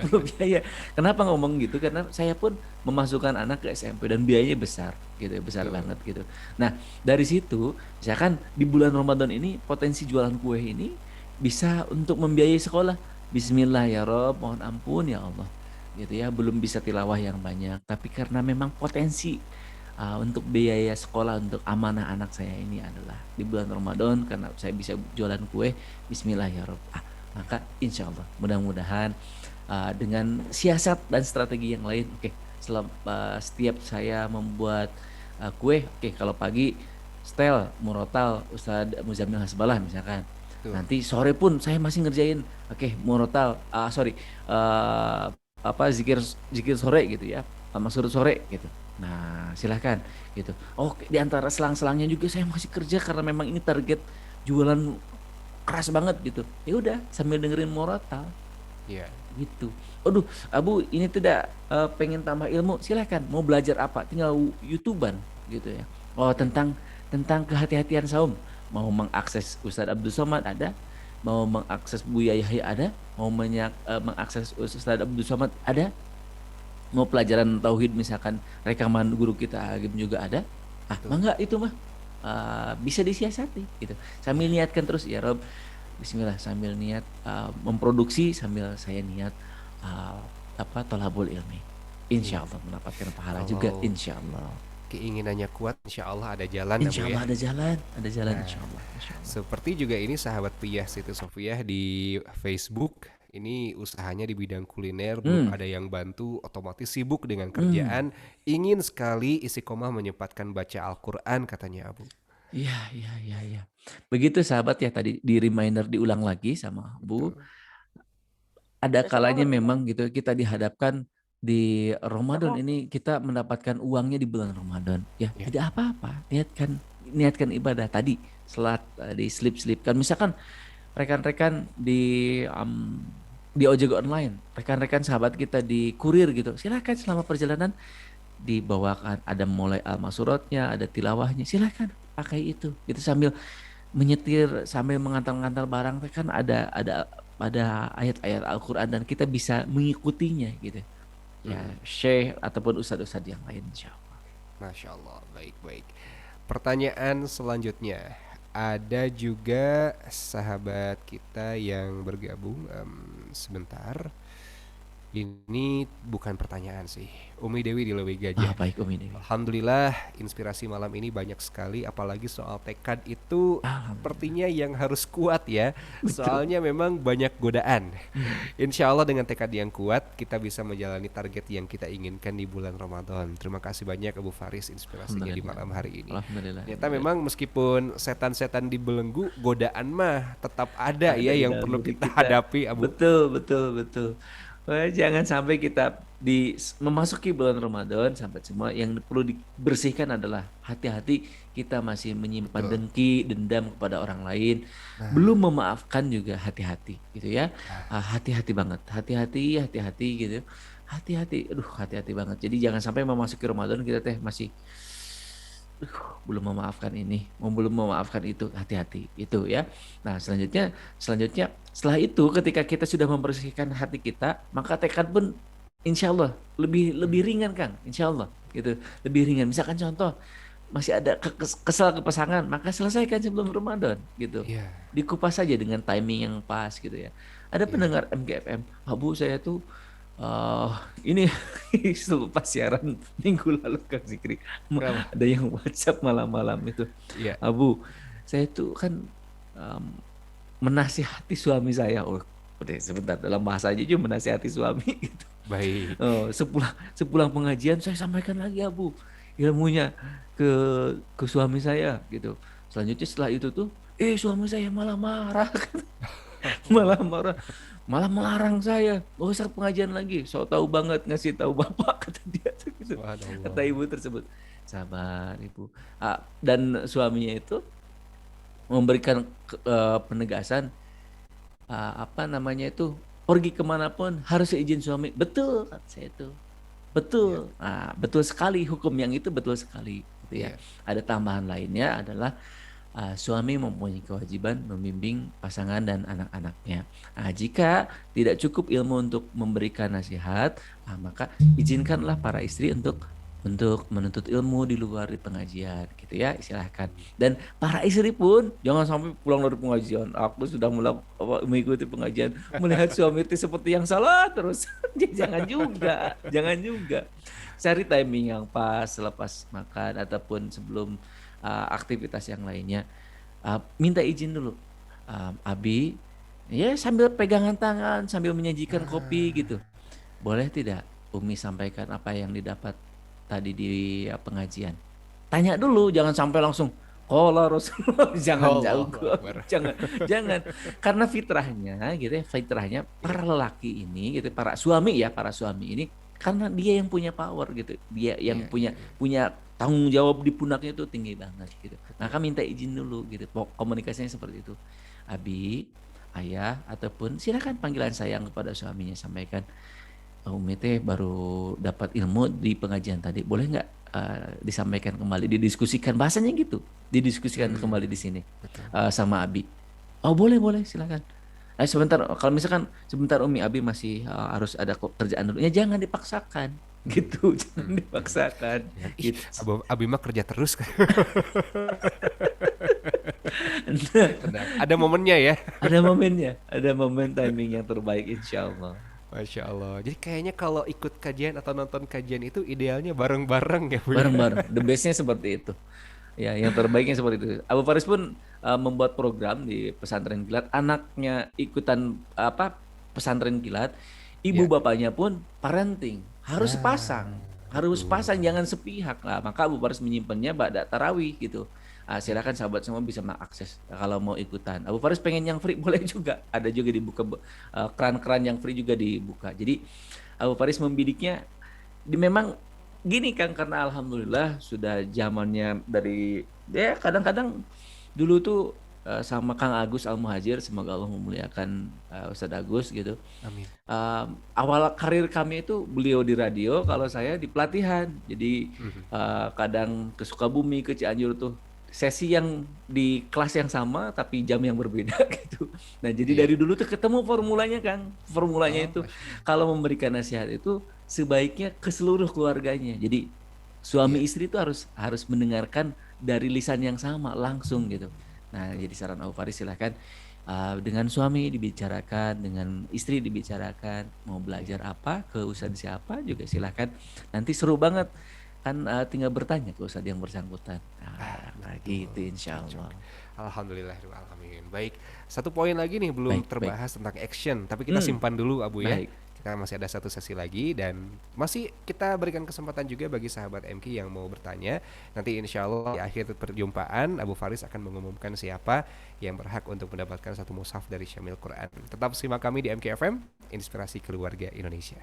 perlu biaya. Kenapa ngomong gitu? Karena saya pun memasukkan anak ke SMP dan biayanya besar gitu, besar banget gitu. Nah, dari situ misalkan di bulan Ramadan ini potensi jualan kue ini bisa untuk membiayai sekolah. Bismillah ya Rob, mohon ampun ya Allah. Gitu ya, belum bisa tilawah yang banyak, tapi karena memang potensi untuk biaya sekolah untuk amanah anak saya ini adalah di bulan Ramadan, karena saya bisa jualan kue, bismillah ya Rob. Maka insya Allah mudah-mudahan dengan siasat dan strategi yang lain, setiap saya membuat kue, kalau pagi setel murotal Ustadz Muzamil Hasbalah misalkan, nanti sore pun saya masih ngerjain murotal zikir sore gitu ya, maksud sore gitu. Nah silahkan gitu. Di antara selang-selangnya juga saya masih kerja karena memang ini target jualan keras banget gitu. Ya udah sambil dengerin murotal. Gitu. Aduh, Abu ini tidak pengen tambah ilmu, silahkan. Mau belajar apa? Tinggal YouTubean gitu ya. Tentang kehati-hatian saum. Mau mengakses Ustadz Abdul Somad ada, mau mengakses Buya Yahya ada, mau mengakses Ustadz Abdul Somad ada, mau pelajaran tauhid misalkan rekaman guru kita Agim juga ada. Mangga itu mah bisa disiasati gitu. Sambil niatkan terus ya Rob, bismillah, sambil niat memproduksi, sambil saya niat tolabul ilmi. Insya Allah mendapatkan pahala juga, insya Allah. Keinginannya kuat, insya Allah ada jalan. Insya Allah ada jalan, insya Allah. Seperti juga ini sahabat Piyah Siti Sofiah di Facebook, ini usahanya di bidang kuliner, belum ada yang bantu, otomatis sibuk dengan kerjaan, ingin sekali istiqomah menyempatkan baca Al-Quran katanya Abu. Iya. Begitu sahabat ya, tadi di reminder diulang lagi sama Bu. Ada kalanya memang gitu kita dihadapkan di Ramadan ini, kita mendapatkan uangnya di bulan Ramadan. Ya, tidak apa-apa. Niatkan ibadah tadi, salat diselip-selipkan. Misalkan rekan-rekan di ojek online, rekan-rekan sahabat kita di kurir gitu, silakan selama perjalanan dibawakan, ada mulai al-masurotnya, ada tilawahnya, silakan pakai itu. Itu sambil menyetir, sambil mengantar-ngantar barang, kan ada ayat-ayat Al-Quran dan kita bisa mengikutinya gitu. Ya, Syekh ataupun ustadz-ustadz yang lain, insya Allah. Masya Allah, baik. Pertanyaan selanjutnya, ada juga sahabat kita yang bergabung sebentar. Ini bukan pertanyaan sih, Umi Dewi di Lewi Gajah. Baik Umi Dewi. Alhamdulillah inspirasi malam ini banyak sekali, apalagi soal tekad itu sepertinya yang harus kuat ya. Soalnya memang banyak godaan. Insya Allah dengan tekad yang kuat kita bisa menjalani target yang kita inginkan di bulan Ramadan. Terima kasih banyak Abu Faris inspirasinya di malam hari ini. Alhamdulillah. Ternyata memang meskipun setan-setan dibelenggu, godaan mah tetap ada ya yang perlu kita hadapi Abu. Betul. Jangan sampai kita memasuki bulan Ramadan sampai semua yang perlu dibersihkan adalah hati-hati kita masih menyimpan dengki, dendam kepada orang lain, belum memaafkan juga hati-hati gitu ya. Hati-hati banget, hati-hati gitu. Hati-hati banget. Jadi jangan sampai memasuki Ramadan kita masih belum memaafkan ini, belum memaafkan itu, hati-hati itu ya. Nah, selanjutnya setelah itu ketika kita sudah membersihkan hati kita, maka tekad pun insya Allah lebih ringan Kang, insya Allah gitu, lebih ringan. Misalkan contoh masih ada kesal ke pasangan, maka selesaikan sebelum Ramadan gitu. Dikupas saja dengan timing yang pas gitu ya. Ada pendengar MKFM, Abu saya tuh ini selepas siaran minggu lalu Kang Zikri, ada yang WhatsApp malam-malam itu, Abu saya tuh kan menasihati suami saya. Sebentar, dalam bahasa aja juga menasihati suami gitu. Baik. Sepulang pengajian saya sampaikan lagi Abu ilmunya ke suami saya gitu. Selanjutnya setelah itu tuh suami saya malah marah. malah melarang saya, gak usah pengajian lagi, so tahu banget ngasih tahu bapak, kata dia gitu. Kata ibu tersebut. Sabar ibu. Dan suaminya itu memberikan penegasan, pergi kemanapun harus izin suami. Betul kata saya itu, betul. Betul sekali, hukum yang itu betul sekali gitu ya. Ada tambahan lainnya adalah suami mempunyai kewajiban membimbing pasangan dan anak-anaknya. Jika tidak cukup ilmu untuk memberikan nasihat, maka izinkanlah para istri untuk menuntut ilmu di luar di pengajian gitu ya, silahkan. Dan para istri pun jangan sampai pulang dari pengajian, aku sudah mengikuti pengajian melihat suami itu seperti yang salah terus. jangan juga cari timing yang pas selepas makan ataupun sebelum aktivitas yang lainnya. Minta izin dulu, Abi ya, sambil pegangan tangan sambil menyajikan kopi gitu, boleh tidak Umi sampaikan apa yang didapat tadi di pengajian. Tanya dulu, jangan sampai langsung qala Rasulullah. Jangan jauh, jangan. Karena fitrahnya gitu ya, fitrahnya para lelaki ini gitu, para suami ini, karena dia yang punya power gitu, dia yang punya tanggung jawab di pundaknya itu tinggi banget gitu. Maka minta izin dulu gitu. Komunikasinya seperti itu. Abi, ayah, ataupun silakan panggilan sayang kepada suaminya, sampaikan, Umi teh baru dapat ilmu di pengajian tadi, boleh nggak disampaikan kembali, didiskusikan, bahasanya gitu, didiskusikan kembali di sini sama Abi. Boleh silakan. Sebentar, kalau misalkan sebentar Umi, Abi masih harus ada kerjaan dulu, ya jangan dipaksakan gitu, jangan dipaksakan. Gitu. Abi mah kerja terus kan. Ada momennya ya. Ada momen timing yang terbaik insya Allah. Masya Allah. Jadi kayaknya kalau ikut kajian atau nonton kajian itu idealnya bareng-bareng ya Bu. Bareng-bareng. The bestnya seperti itu. Ya, yang terbaiknya seperti itu. Abu Faris pun membuat program di pesantren kilat, anaknya ikutan pesantren kilat, ibu bapaknya pun parenting, harus pasang, jangan sepihak lah. Maka Abu Faris menyimpannya ba'da tarawih gitu. Silakan sahabat semua bisa mengakses kalau mau ikutan. Abu Faris pengen yang free boleh juga, ada juga dibuka keran-keran yang free juga dibuka. Jadi Abu Faris membidiknya memang gini Kang, karena alhamdulillah sudah zamannya dari kadang-kadang dulu tuh sama Kang Agus Al-Muhajir, semoga Allah memuliakan Ustadz Agus gitu. Amin. Awal karir kami itu beliau di radio, kalau saya di pelatihan. Jadi kadang ke Sukabumi, ke Cianjur tuh sesi yang di kelas yang sama tapi jam yang berbeda gitu. Nah, jadi dari dulu tuh ketemu formulanya Kang. Formulanya itu kalau memberikan nasihat itu sebaiknya ke seluruh keluarganya. Jadi suami istri itu harus mendengarkan dari lisan yang sama langsung gitu. Nah, jadi saran Abu Faris silahkan dengan suami dibicarakan, dengan istri dibicarakan, mau belajar apa ke ustadz siapa juga silahkan. Nanti seru banget kan, tinggal bertanya ke ustadz yang bersangkutan. Gitu insya Allah. Alhamdulillah, alamin. Baik, satu poin lagi nih belum terbahas tentang action, tapi kita simpan dulu Abu ya. Kita masih ada satu sesi lagi dan masih kita berikan kesempatan juga bagi sahabat MK yang mau bertanya. Nanti insya Allah di akhir perjumpaan Abu Faris akan mengumumkan siapa yang berhak untuk mendapatkan satu mushaf dari Syamil Quran. Tetap simak kami di MK FM, Inspirasi Keluarga Indonesia.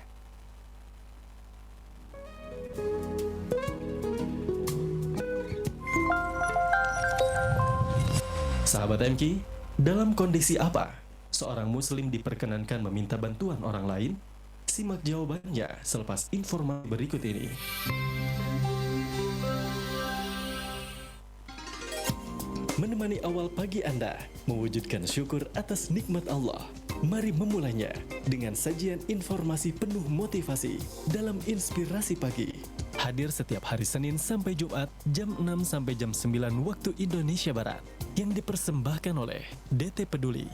Sahabat MK, dalam kondisi apa seorang muslim diperkenankan meminta bantuan orang lain? Simak jawabannya selepas informasi berikut ini. Menemani awal pagi Anda, mewujudkan syukur atas nikmat Allah. Mari memulainya dengan sajian informasi penuh motivasi dalam Inspirasi Pagi. Hadir setiap hari Senin sampai Jumat jam 6 sampai jam 9 waktu Indonesia Barat. Yang dipersembahkan oleh DT Peduli.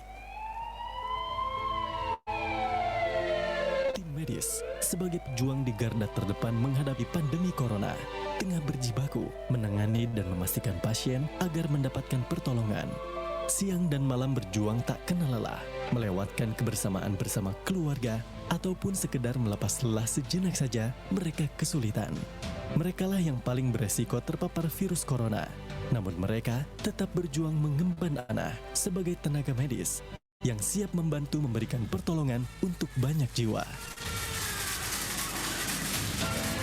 Tim medis sebagai pejuang di garda terdepan menghadapi pandemi corona, tengah berjibaku menangani dan memastikan pasien agar mendapatkan pertolongan. Siang dan malam berjuang tak kenal lelah, melewatkan kebersamaan bersama keluarga ataupun sekedar melepas lelah sejenak saja mereka kesulitan. Merekalah yang paling beresiko terpapar virus corona. Namun mereka tetap berjuang mengemban amanah sebagai tenaga medis yang siap membantu memberikan pertolongan untuk banyak jiwa.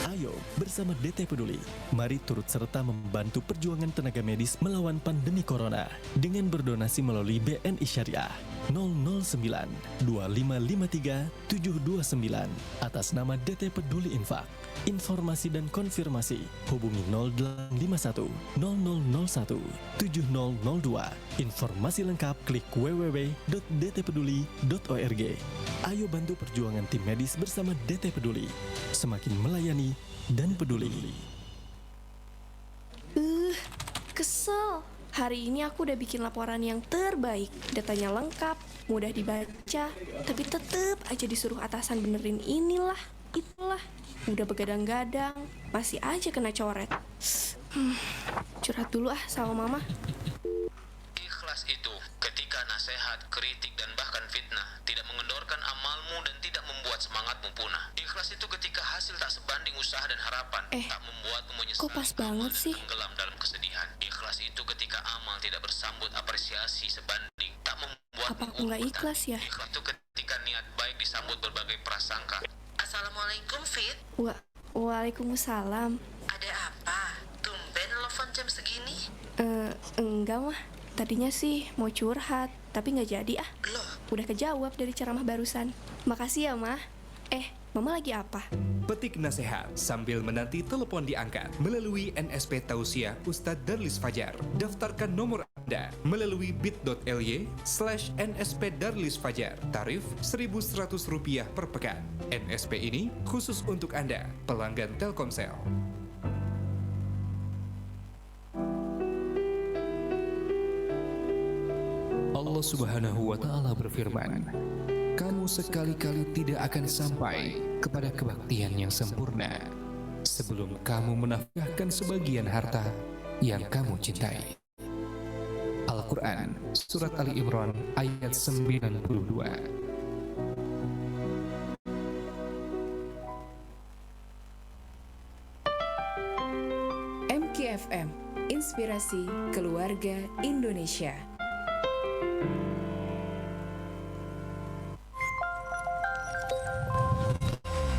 Ayo bersama DT Peduli, mari turut serta membantu perjuangan tenaga medis melawan pandemi corona dengan berdonasi melalui BNI Syariah 009 2553 729 atas nama DT Peduli Infak. Informasi dan konfirmasi hubungi 0851 0001 7002. Informasi lengkap klik www.dtpeduli.org. Ayo bantu perjuangan tim medis bersama DT Peduli. Semakin melayani dan peduli. Kesel. Hari ini aku udah bikin laporan yang terbaik. Datanya lengkap, mudah dibaca, tapi tetep aja disuruh atasan benerin inilah, itulah. Udah begadang-gadang, masih aja kena coret. Curhat dulu sama mama. Ikhlas itu ketika nasihat, kritik, dan bahkan fitnah tidak mengendorkan amalmu dan tidak membuat semangatmu punah. Ikhlas itu ketika hasil tak sebanding usaha dan harapan, tak membuatmu menyesal, kok pas banget sih? tenggelam dalam kesedihan. Ikhlas itu ketika amal tidak bersambut apresiasi sebanding, tak membuatmu Apa aku nggak ikhlas ya? Ikhlas itu ketika niat baik disambut berbagai prasangka. Assalamualaikum, Fit. Waalaikumsalam. Ada apa? Tumben telepon jam segini? Enggak mah. Tadinya sih mau curhat, tapi nggak jadi ah. Loh? Udah kejawab dari ceramah barusan. Makasih ya, Mah. Mama lagi apa? Petik nasihat sambil menanti telepon diangkat melalui NSP Tausiah Ustadz Darlis Fajar. Daftarkan nomor Anda melalui bit.ly/NSP Darlis Fajar. Tarif Rp1.100 per pekan. NSP ini khusus untuk Anda, pelanggan Telkomsel. Allah Subhanahu wa Ta'ala berfirman, kamu sekali-kali tidak akan sampai kepada kebaktian yang sempurna sebelum kamu menafkahkan sebagian harta yang kamu cintai. Al-Quran, Surat Ali Imran, ayat 92. MKFM, Inspirasi Keluarga Indonesia.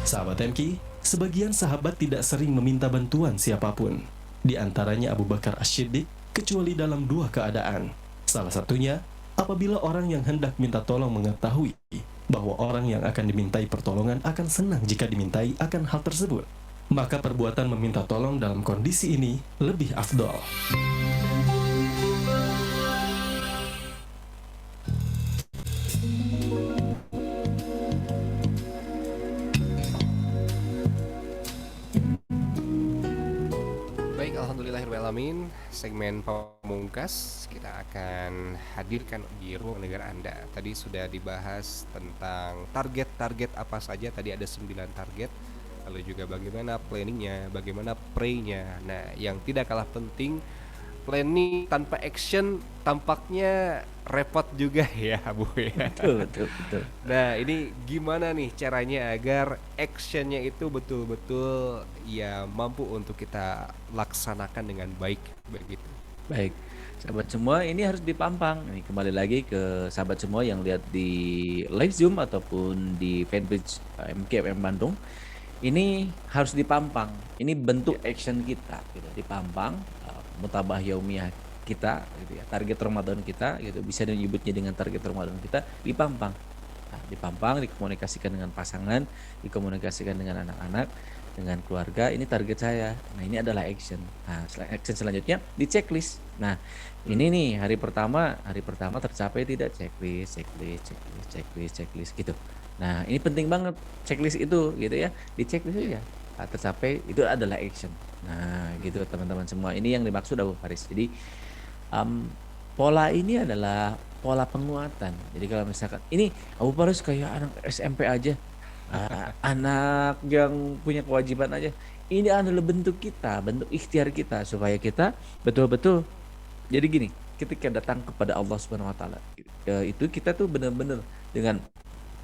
Sahabat MK, sebagian sahabat tidak sering meminta bantuan siapapun. Di antaranya Abu Bakar As-Siddiq, kecuali dalam dua keadaan. Salah satunya, apabila orang yang hendak minta tolong mengetahui bahwa orang yang akan dimintai pertolongan akan senang jika dimintai akan hal tersebut, maka perbuatan meminta tolong dalam kondisi ini lebih afdol. Alhamdulillahirrahmanirrahim. Segmen pamungkas kita akan hadirkan di ruang negara Anda. Tadi sudah dibahas tentang target-target apa saja. Tadi ada 9 target. Lalu juga bagaimana planningnya, bagaimana pray-nya. Nah, yang tidak kalah penting, planning tanpa action tampaknya repot juga ya, Bu ya. Betul. Nah, ini gimana nih caranya agar actionnya itu betul-betul ya mampu untuk kita laksanakan dengan baik begitu. Baik, sahabat semua, ini harus dipampang. Ini kembali lagi ke sahabat semua yang lihat di live Zoom ataupun di fanpage MKFM Bandung. Ini harus dipampang. Ini bentuk action kita, gitu. Dipampang. Mutabah yaumiyah kita gitu ya, target Ramadan kita gitu, bisa menyebutnya dengan target Ramadan kita dipampang. Nah, dipampang, dikomunikasikan dengan pasangan, dikomunikasikan dengan anak-anak, dengan keluarga, ini target saya. Nah, ini adalah action. Nah, action selanjutnya di checklist. Nah, ini nih hari pertama tercapai tidak, checklist gitu. Nah, ini penting banget checklist itu gitu ya. Di checklist aja. Nah, tercapai itu adalah action. Nah, gitu teman-teman semua. Ini yang dimaksud Abu Faris. Jadi pola ini adalah pola penguatan. Jadi kalau misalkan ini Abu Faris kayak anak SMP aja, anak yang punya kewajiban aja. Ini adalah bentuk kita, bentuk ikhtiar kita supaya kita betul-betul. Jadi gini, ketika datang kepada Allah Subhanahu Wa Taala, itu kita tuh benar-benar dengan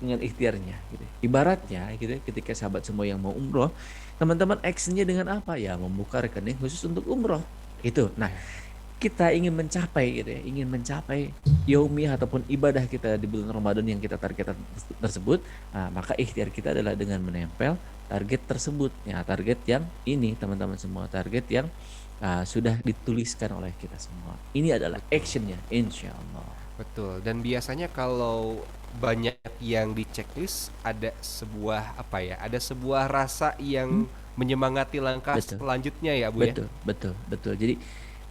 ikhtiarnya. Gitu. Ibaratnya, gitu, ketika sahabat semua yang mau umroh, teman-teman actionnya dengan apa ya? Membuka rekening khusus untuk umroh. Itu. Nah, kita ingin mencapai gitu ya, ingin mencapai yaumiyah ataupun ibadah kita di bulan Ramadan yang kita targetkan tersebut, nah, maka ikhtiar kita adalah dengan menempel target tersebut ya, target yang ini teman-teman semua, target yang sudah dituliskan oleh kita semua. Ini adalah actionnya, insya Allah. Betul. Dan biasanya kalau banyak yang di checklist, ada sebuah apa ya? Ada sebuah rasa yang menyemangati langkah selanjutnya ya, Bu ya. Betul. Jadi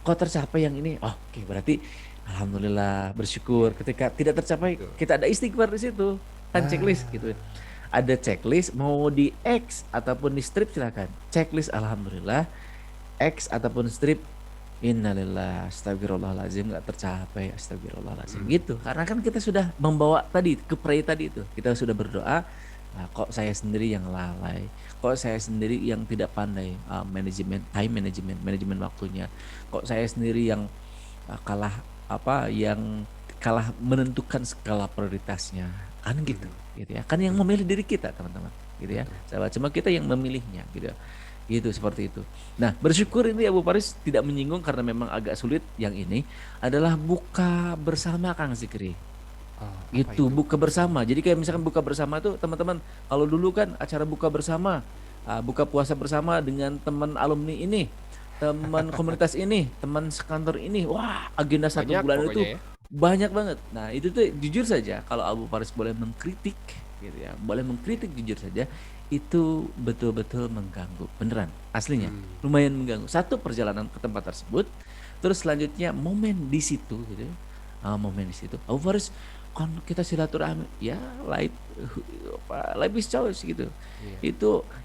kok tercapai yang ini, oke, berarti alhamdulillah, bersyukur. Ketika tidak tercapai, kita ada istighfar di situ, kan checklist gitu. Ada checklist mau di X ataupun di strip silakan. Checklist alhamdulillah, X ataupun strip innalillah, astagfirullahaladzim, nggak tercapai, astagfirullahaladzim gitu. Karena kan kita sudah membawa tadi ke pray tadi itu, kita sudah berdoa. Nah, kok saya sendiri yang lalai, kok saya sendiri yang tidak pandai manajemen waktunya, kok saya sendiri yang kalah menentukan skala prioritasnya, kan gitu ya. Kan yang memilih diri kita teman-teman, gitu ya. Sahabat, cuma kita yang memilihnya, gitu seperti itu. Nah, bersyukur ini Abu Faris tidak menyinggung karena memang agak sulit. Yang ini adalah buka bersama Kang Zikri. Gitu, buka bersama. Jadi kayak misalkan buka bersama tuh teman-teman, kalau dulu kan acara buka bersama, buka puasa bersama dengan teman alumni ini, teman komunitas ini, teman sekantor ini, wah agenda satu bulan itu ya? Banyak banget. Nah itu tuh jujur saja, kalau Abu Faris boleh mengkritik, gitu ya, boleh mengkritik jujur saja, itu betul-betul mengganggu, beneran, aslinya, lumayan mengganggu. Satu, perjalanan ke tempat tersebut, terus selanjutnya momen di situ, gitu, momen di situ. Abu Faris, kan kita silaturahmi, ya life is choice gitu.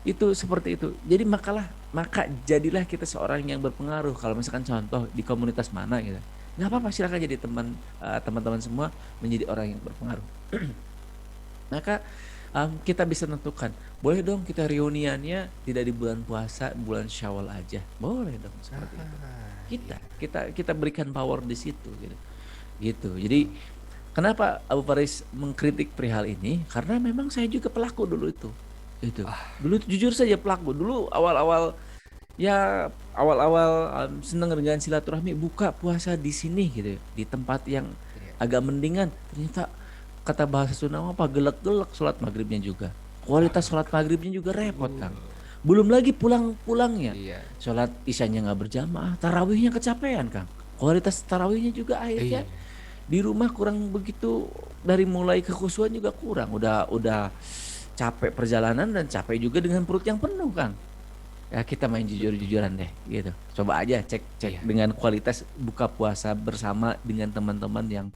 Itu seperti itu. Jadi maka jadilah kita seorang yang berpengaruh. Kalau misalkan contoh di komunitas mana gitu, nggak apa-apa, silakan jadi teman-teman semua menjadi orang yang berpengaruh. Maka kita bisa tentukan, boleh dong kita reuniannya tidak di bulan puasa, bulan Syawal aja, boleh dong seperti itu. Kita berikan power di situ, gitu. Jadi kenapa Abu Faris mengkritik perihal ini? Karena memang saya juga pelaku dulu itu. Dulu jujur saja pelaku. Dulu awal-awal senang dengan silaturahmi, buka puasa di sini gitu, di tempat yang agak mendingan. Ternyata kata bahasa Sunda apa, gelek-gelek sholat maghribnya juga. Kualitas sholat maghribnya juga repot, Kang. Belum lagi pulangnya. Sholat isyanya nggak berjamaah, tarawihnya kecapean, Kang. Kualitas tarawihnya juga akhirnya di rumah kurang begitu, dari mulai kekhusyuan juga kurang. Udah capek perjalanan dan capek juga dengan perut yang penuh, Kang. Ya kita main jujur-jujuran deh, gitu. Coba aja cek dengan kualitas buka puasa bersama dengan teman-teman yang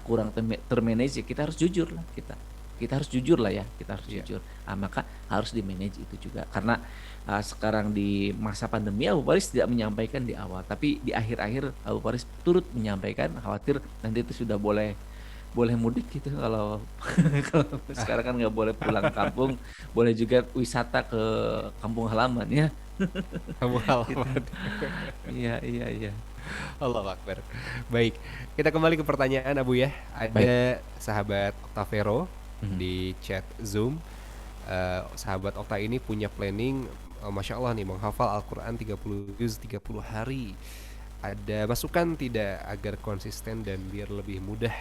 kurang termanage, ya kita harus jujur lah, kita harus jujur lah ya, kita harus jujur. Maka harus di manage itu juga, karena sekarang di masa pandemi Abu Faris tidak menyampaikan di awal, tapi di akhir-akhir Abu Faris turut menyampaikan, khawatir nanti itu sudah boleh mudik gitu. Kalau sekarang kan nggak boleh pulang kampung, boleh juga wisata ke kampung halaman ya. Kampung halaman. Iya. Allahu Akbar. Baik, kita kembali ke pertanyaan Abu ya. Ada sahabat Oktavero di chat Zoom. Sahabat Okta ini punya planning, Masya Allah nih, menghafal Al-Quran 30 juz 30 hari. Ada masukan tidak agar konsisten dan biar lebih mudah?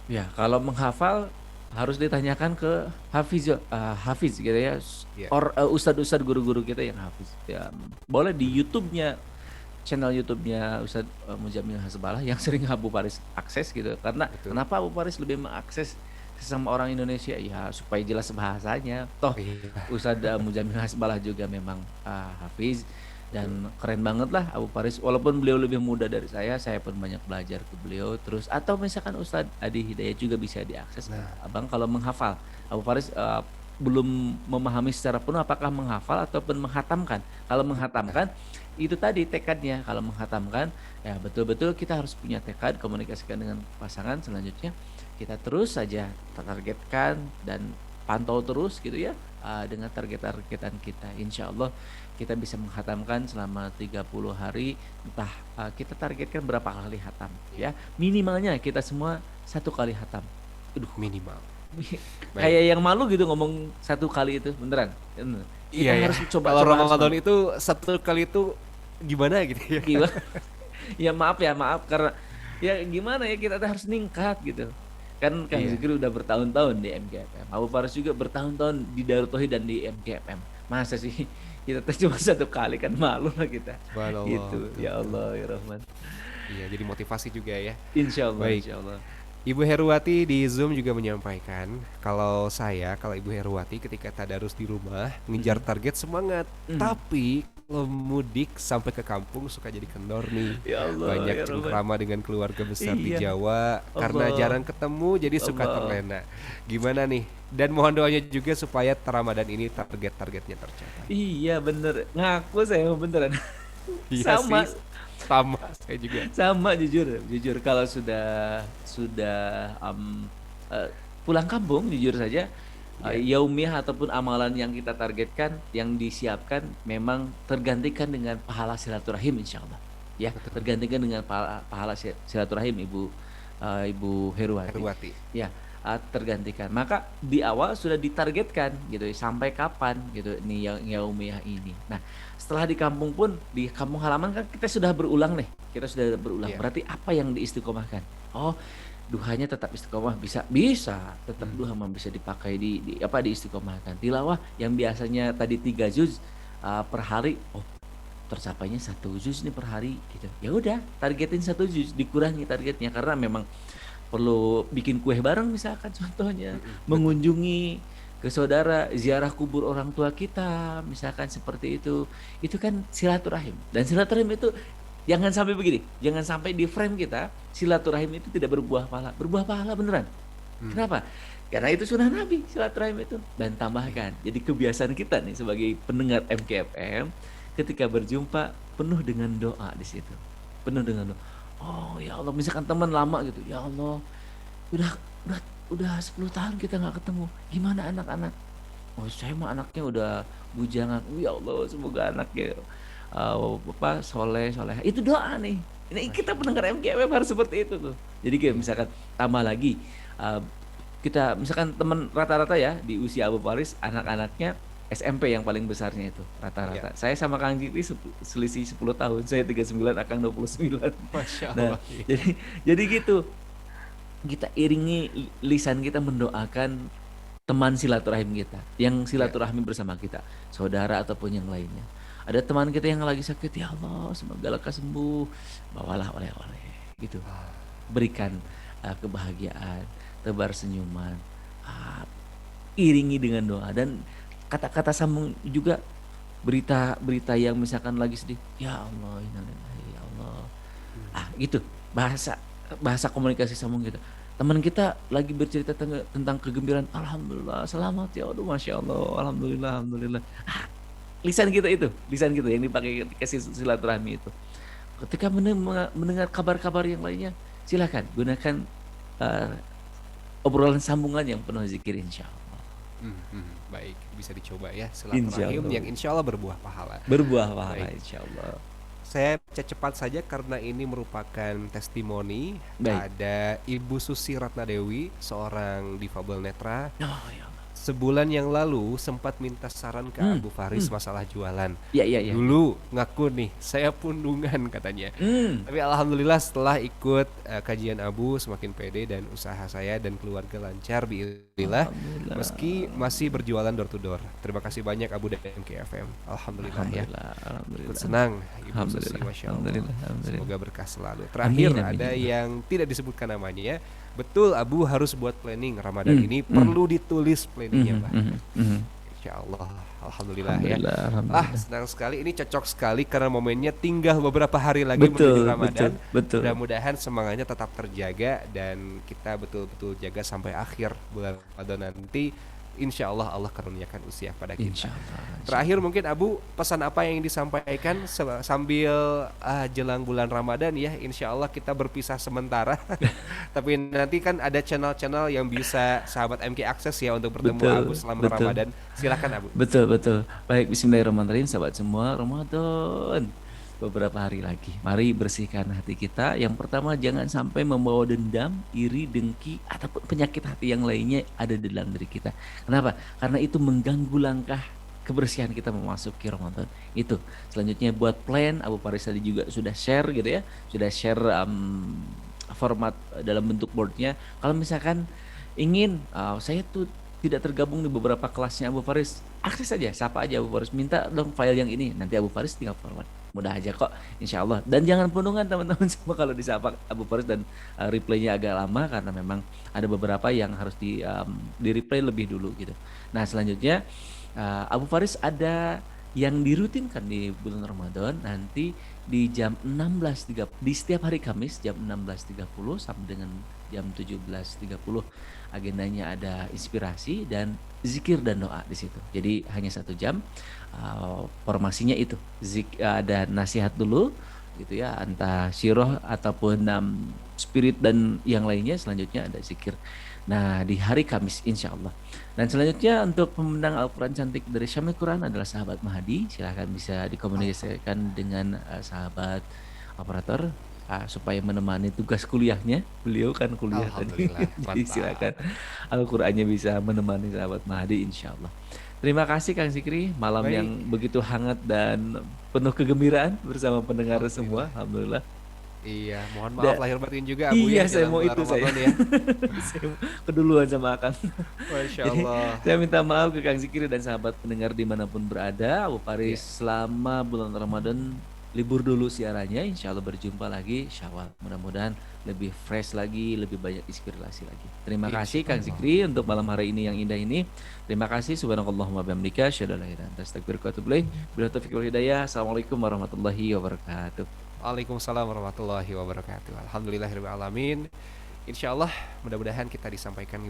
Ya, kalau menghafal harus ditanyakan ke hafiz gitu ya, ustadz-ustadz, guru-guru kita yang hafiz. Ya, boleh di YouTube-nya channel YouTube-nya Ustadz Mujamil Hasbalah yang sering Abu Faris akses gitu. Karena kenapa Abu Faris lebih mengakses sesama orang Indonesia? Ya supaya jelas bahasanya. Toh Ustadz Mujamil Hasbalah juga memang hafiz dan keren banget lah Abu Faris. Walaupun beliau lebih muda dari saya pun banyak belajar ke beliau. Terus atau misalkan Ustadz Adi Hidayat juga bisa diakses. Abang kalau menghafal, Abu Faris belum memahami secara penuh apakah menghafal ataupun menghatamkan. Kalau menghatamkan itu tadi tekadnya. Kalau menghatamkan ya betul-betul kita harus punya tekad, komunikasikan dengan pasangan. Selanjutnya kita terus saja targetkan dan pantau terus gitu ya dengan targetan kita. Insya Allah kita bisa menghatamkan selama 30 hari. Entah kita targetkan berapa kali hatam ya. Minimalnya kita semua 1 kali hatam. Aduh, minimal. Kayak yang malu gitu ngomong 1 kali itu beneran. Kita harus coba. Kalau Ramadan itu 1 kali itu gimana gitu ya? Gimana? Ya maaf karena ya gimana ya kita harus ningkat gitu. Kan Kang Zikri udah bertahun-tahun di MKFM. Abu Faris juga bertahun-tahun di Darut Tauhid dan di MKFM. Masa sih kita cuma 1 kali, kan malu lah kita. Gitu. Ya Allah ya Rahman. Iya, jadi motivasi juga ya. Insya Allah. Baik. Insya Allah. Ibu Heruwati di Zoom juga menyampaikan kalau Ibu Heruwati ketika tadarus di rumah ngejar target semangat, tapi kalau mudik sampai ke kampung suka jadi kendor nih. Ya Allah, banyak ya cengkrama dengan keluarga besar di Iya. Jawa karena Allah. jarang ketemu jadi suka Allah. terlena. Gimana nih? Dan mohon doanya juga supaya Ramadan ini target-targetnya tercapai. Iya bener, ngaku saya beneran. Iya Sama. sih. Sama saya juga. Sama jujur kalau sudah pulang kampung jujur saja yaumiyah ataupun amalan yang kita targetkan yang disiapkan memang tergantikan dengan pahala silaturahim insyaallah ya. Tergantikan dengan pahala silaturahim Ibu Heruwati. Ya, tergantikan. Maka di awal sudah ditargetkan gitu sampai kapan gitu ini yang yaumiyah ini. Nah, setelah di kampung pun di kampung halaman kan kita sudah berulang nih. Kita sudah berulang. Berarti apa yang diistiqomahkan? Oh, duhanya tetap istiqomah bisa tetap duha bisa dipakai diistiqomahkan. Tilawah yang biasanya tadi 3 juz per hari, oh tercapainya 1 juz nih per hari gitu. Ya udah, targetin 1 juz, dikurangi targetnya karena memang perlu bikin kue bareng misalkan contohnya, mengunjungi ke saudara, ziarah kubur orang tua kita, misalkan seperti itu kan silaturahim. Dan silaturahim itu jangan sampai begini, jangan sampai di frame kita silaturahim itu tidak berbuah pahala beneran. Kenapa? Karena itu sunnah Nabi silaturahim itu. Dan tambahkan, jadi kebiasaan kita nih sebagai pendengar MKFM ketika berjumpa penuh dengan doa di situ, penuh dengan doa. Oh ya Allah, misalkan teman lama gitu, ya Allah, udah 10 tahun kita nggak ketemu. Gimana anak-anak? Oh saya mah anaknya udah bujangan. Ya Allah, semoga anaknya soleh. Itu doa nih. Ini kita pendengar MKFM harus seperti itu tuh. Jadi kayak misalkan tambah lagi kita misalkan teman rata-rata ya di usia Abu Faris anak-anaknya SMP yang paling besarnya itu rata-rata. Saya sama Kang Jikri selisih 10 tahun. Saya 39, Akang 29. Masya Allah. Nah, jadi gitu. Kita iringi lisan kita mendoakan teman silaturahim kita yang silaturahmi bersama kita, saudara ataupun yang lainnya. Ada teman kita yang lagi sakit, ya Allah semoga lekas sembuh, bawalah oleh-oleh gitu. Berikan kebahagiaan, tebar senyuman, iringi dengan doa dan kata-kata sambung juga. Berita yang misalkan lagi sedih, ya Allah innalillahi ya Allah. Gitu bahasa komunikasi sambung kita. Teman kita lagi bercerita tentang kegembiraan, alhamdulillah selamat ya Allah, masya Allah, alhamdulillah. Lisan kita yang dipakai ketika silaturahmi itu. Ketika mendengar kabar-kabar yang lainnya, silakan gunakan obrolan sambungan yang penuh zikir insya Allah. Baik, bisa dicoba ya silaturahim yang insya Allah berbuah pahala. Insya Allah. Saya cepat saja karena ini merupakan testimoni. Ada Ibu Susi Ratnadewi, seorang difabel netra. sebulan yang lalu sempat minta saran ke Abu Faris masalah jualan. Iya. Dulu ngaku nih, saya pundungan katanya. Tapi alhamdulillah setelah ikut kajian Abu semakin pede dan usaha saya dan keluarga lancar biiznillah. Meski masih berjualan door to door. Terima kasih banyak Abu dan MKFM. Alhamdulillah ya. Ikut senang Ibu Susi, Masya Allah. Semoga berkah selalu. Terakhir ada yang tidak disebutkan namanya ya. Betul Abu harus buat planning Ramadan ini perlu ditulis planningnya Pak. Insya Allah, alhamdulillah ya. Senang sekali, ini cocok sekali karena momennya tinggal beberapa hari lagi menuju Ramadan. Mudah-mudahan semangatnya tetap terjaga dan kita betul-betul jaga sampai akhir bulan Ramadan nanti. Insya Allah Allah karuniakan usia pada kita. Terakhir mungkin Abu, pesan apa yang disampaikan sambil jelang bulan Ramadan ya. Insya Allah kita berpisah sementara. Tapi nanti kan ada channel-channel yang bisa sahabat MK akses ya untuk bertemu Abu selama Ramadan. Silakan Abu. Betul. Baik, bismillahirrahmanirrahim sahabat semua. Ramadan beberapa hari lagi. Mari bersihkan hati kita. Yang pertama, jangan sampai membawa dendam, iri, dengki, ataupun penyakit hati yang lainnya ada di dalam diri kita. Kenapa? Karena itu mengganggu langkah kebersihan kita memasuki Ramadan. Itu. Selanjutnya buat plan, Abu Faris tadi juga sudah share gitu ya. Sudah share format dalam bentuk boardnya. Kalau misalkan ingin, saya tuh tidak tergabung di beberapa kelasnya Abu Faris, akses aja, sapa aja Abu Faris, minta dong file yang ini, nanti Abu Faris tinggal forward. Mudah aja kok, insya Allah. Dan jangan pundungan teman-teman semua kalau disapa Abu Faris dan replaynya agak lama karena memang ada beberapa yang harus di replay lebih dulu gitu. Nah selanjutnya Abu Faris ada yang dirutinkan di bulan Ramadan nanti di jam 16.30 di setiap hari Kamis jam 16.30 sampai dengan jam 17.30. Agendanya ada inspirasi dan zikir dan doa di situ. Jadi hanya 1 jam. Formasinya itu ada nasihat dulu gitu ya, entah syirah ataupun spirit dan yang lainnya. Selanjutnya ada zikir. Nah di hari Kamis insya Allah. Dan selanjutnya untuk pemenang Al-Quran cantik dari Syamil Quran adalah sahabat Mahdi. Silahkan bisa dikomunikasikan dengan sahabat operator supaya menemani tugas kuliahnya. Beliau kan kuliah tadi. Jadi silakan Al-Qurannya bisa menemani sahabat Mahdi insya Allah. Terima kasih Kang Zikri, malam yang begitu hangat dan penuh kegembiraan bersama pendengar semua. Alhamdulillah. Iya, mohon maaf lahir batin juga Abu. Iya, saya mau itu saya. Ya. Saya keduluan sama Akang. Masya Allah. Jadi, saya minta maaf ke Kang Zikri dan sahabat pendengar dimanapun berada. Abu Faris selama bulan Ramadan libur dulu siarannya, insya Allah berjumpa lagi Syawal. Mudah-mudahan lebih fresh lagi, lebih banyak inspirasi lagi. Terima kasih Kang Zikri untuk malam hari ini yang indah ini. Terima kasih. Subhanakallahumma bihamdika asyhadu an la ilaha illa anta astaghfiruka wa atubu ilaik. Bila taufiq wal hidayah. Assalamualaikum warahmatullahi wabarakatuh. Waalaikumsalam warahmatullahi wabarakatuh. Alhamdulillahirabbil alamin. Insyaallah mudah-mudahan kita disampaikan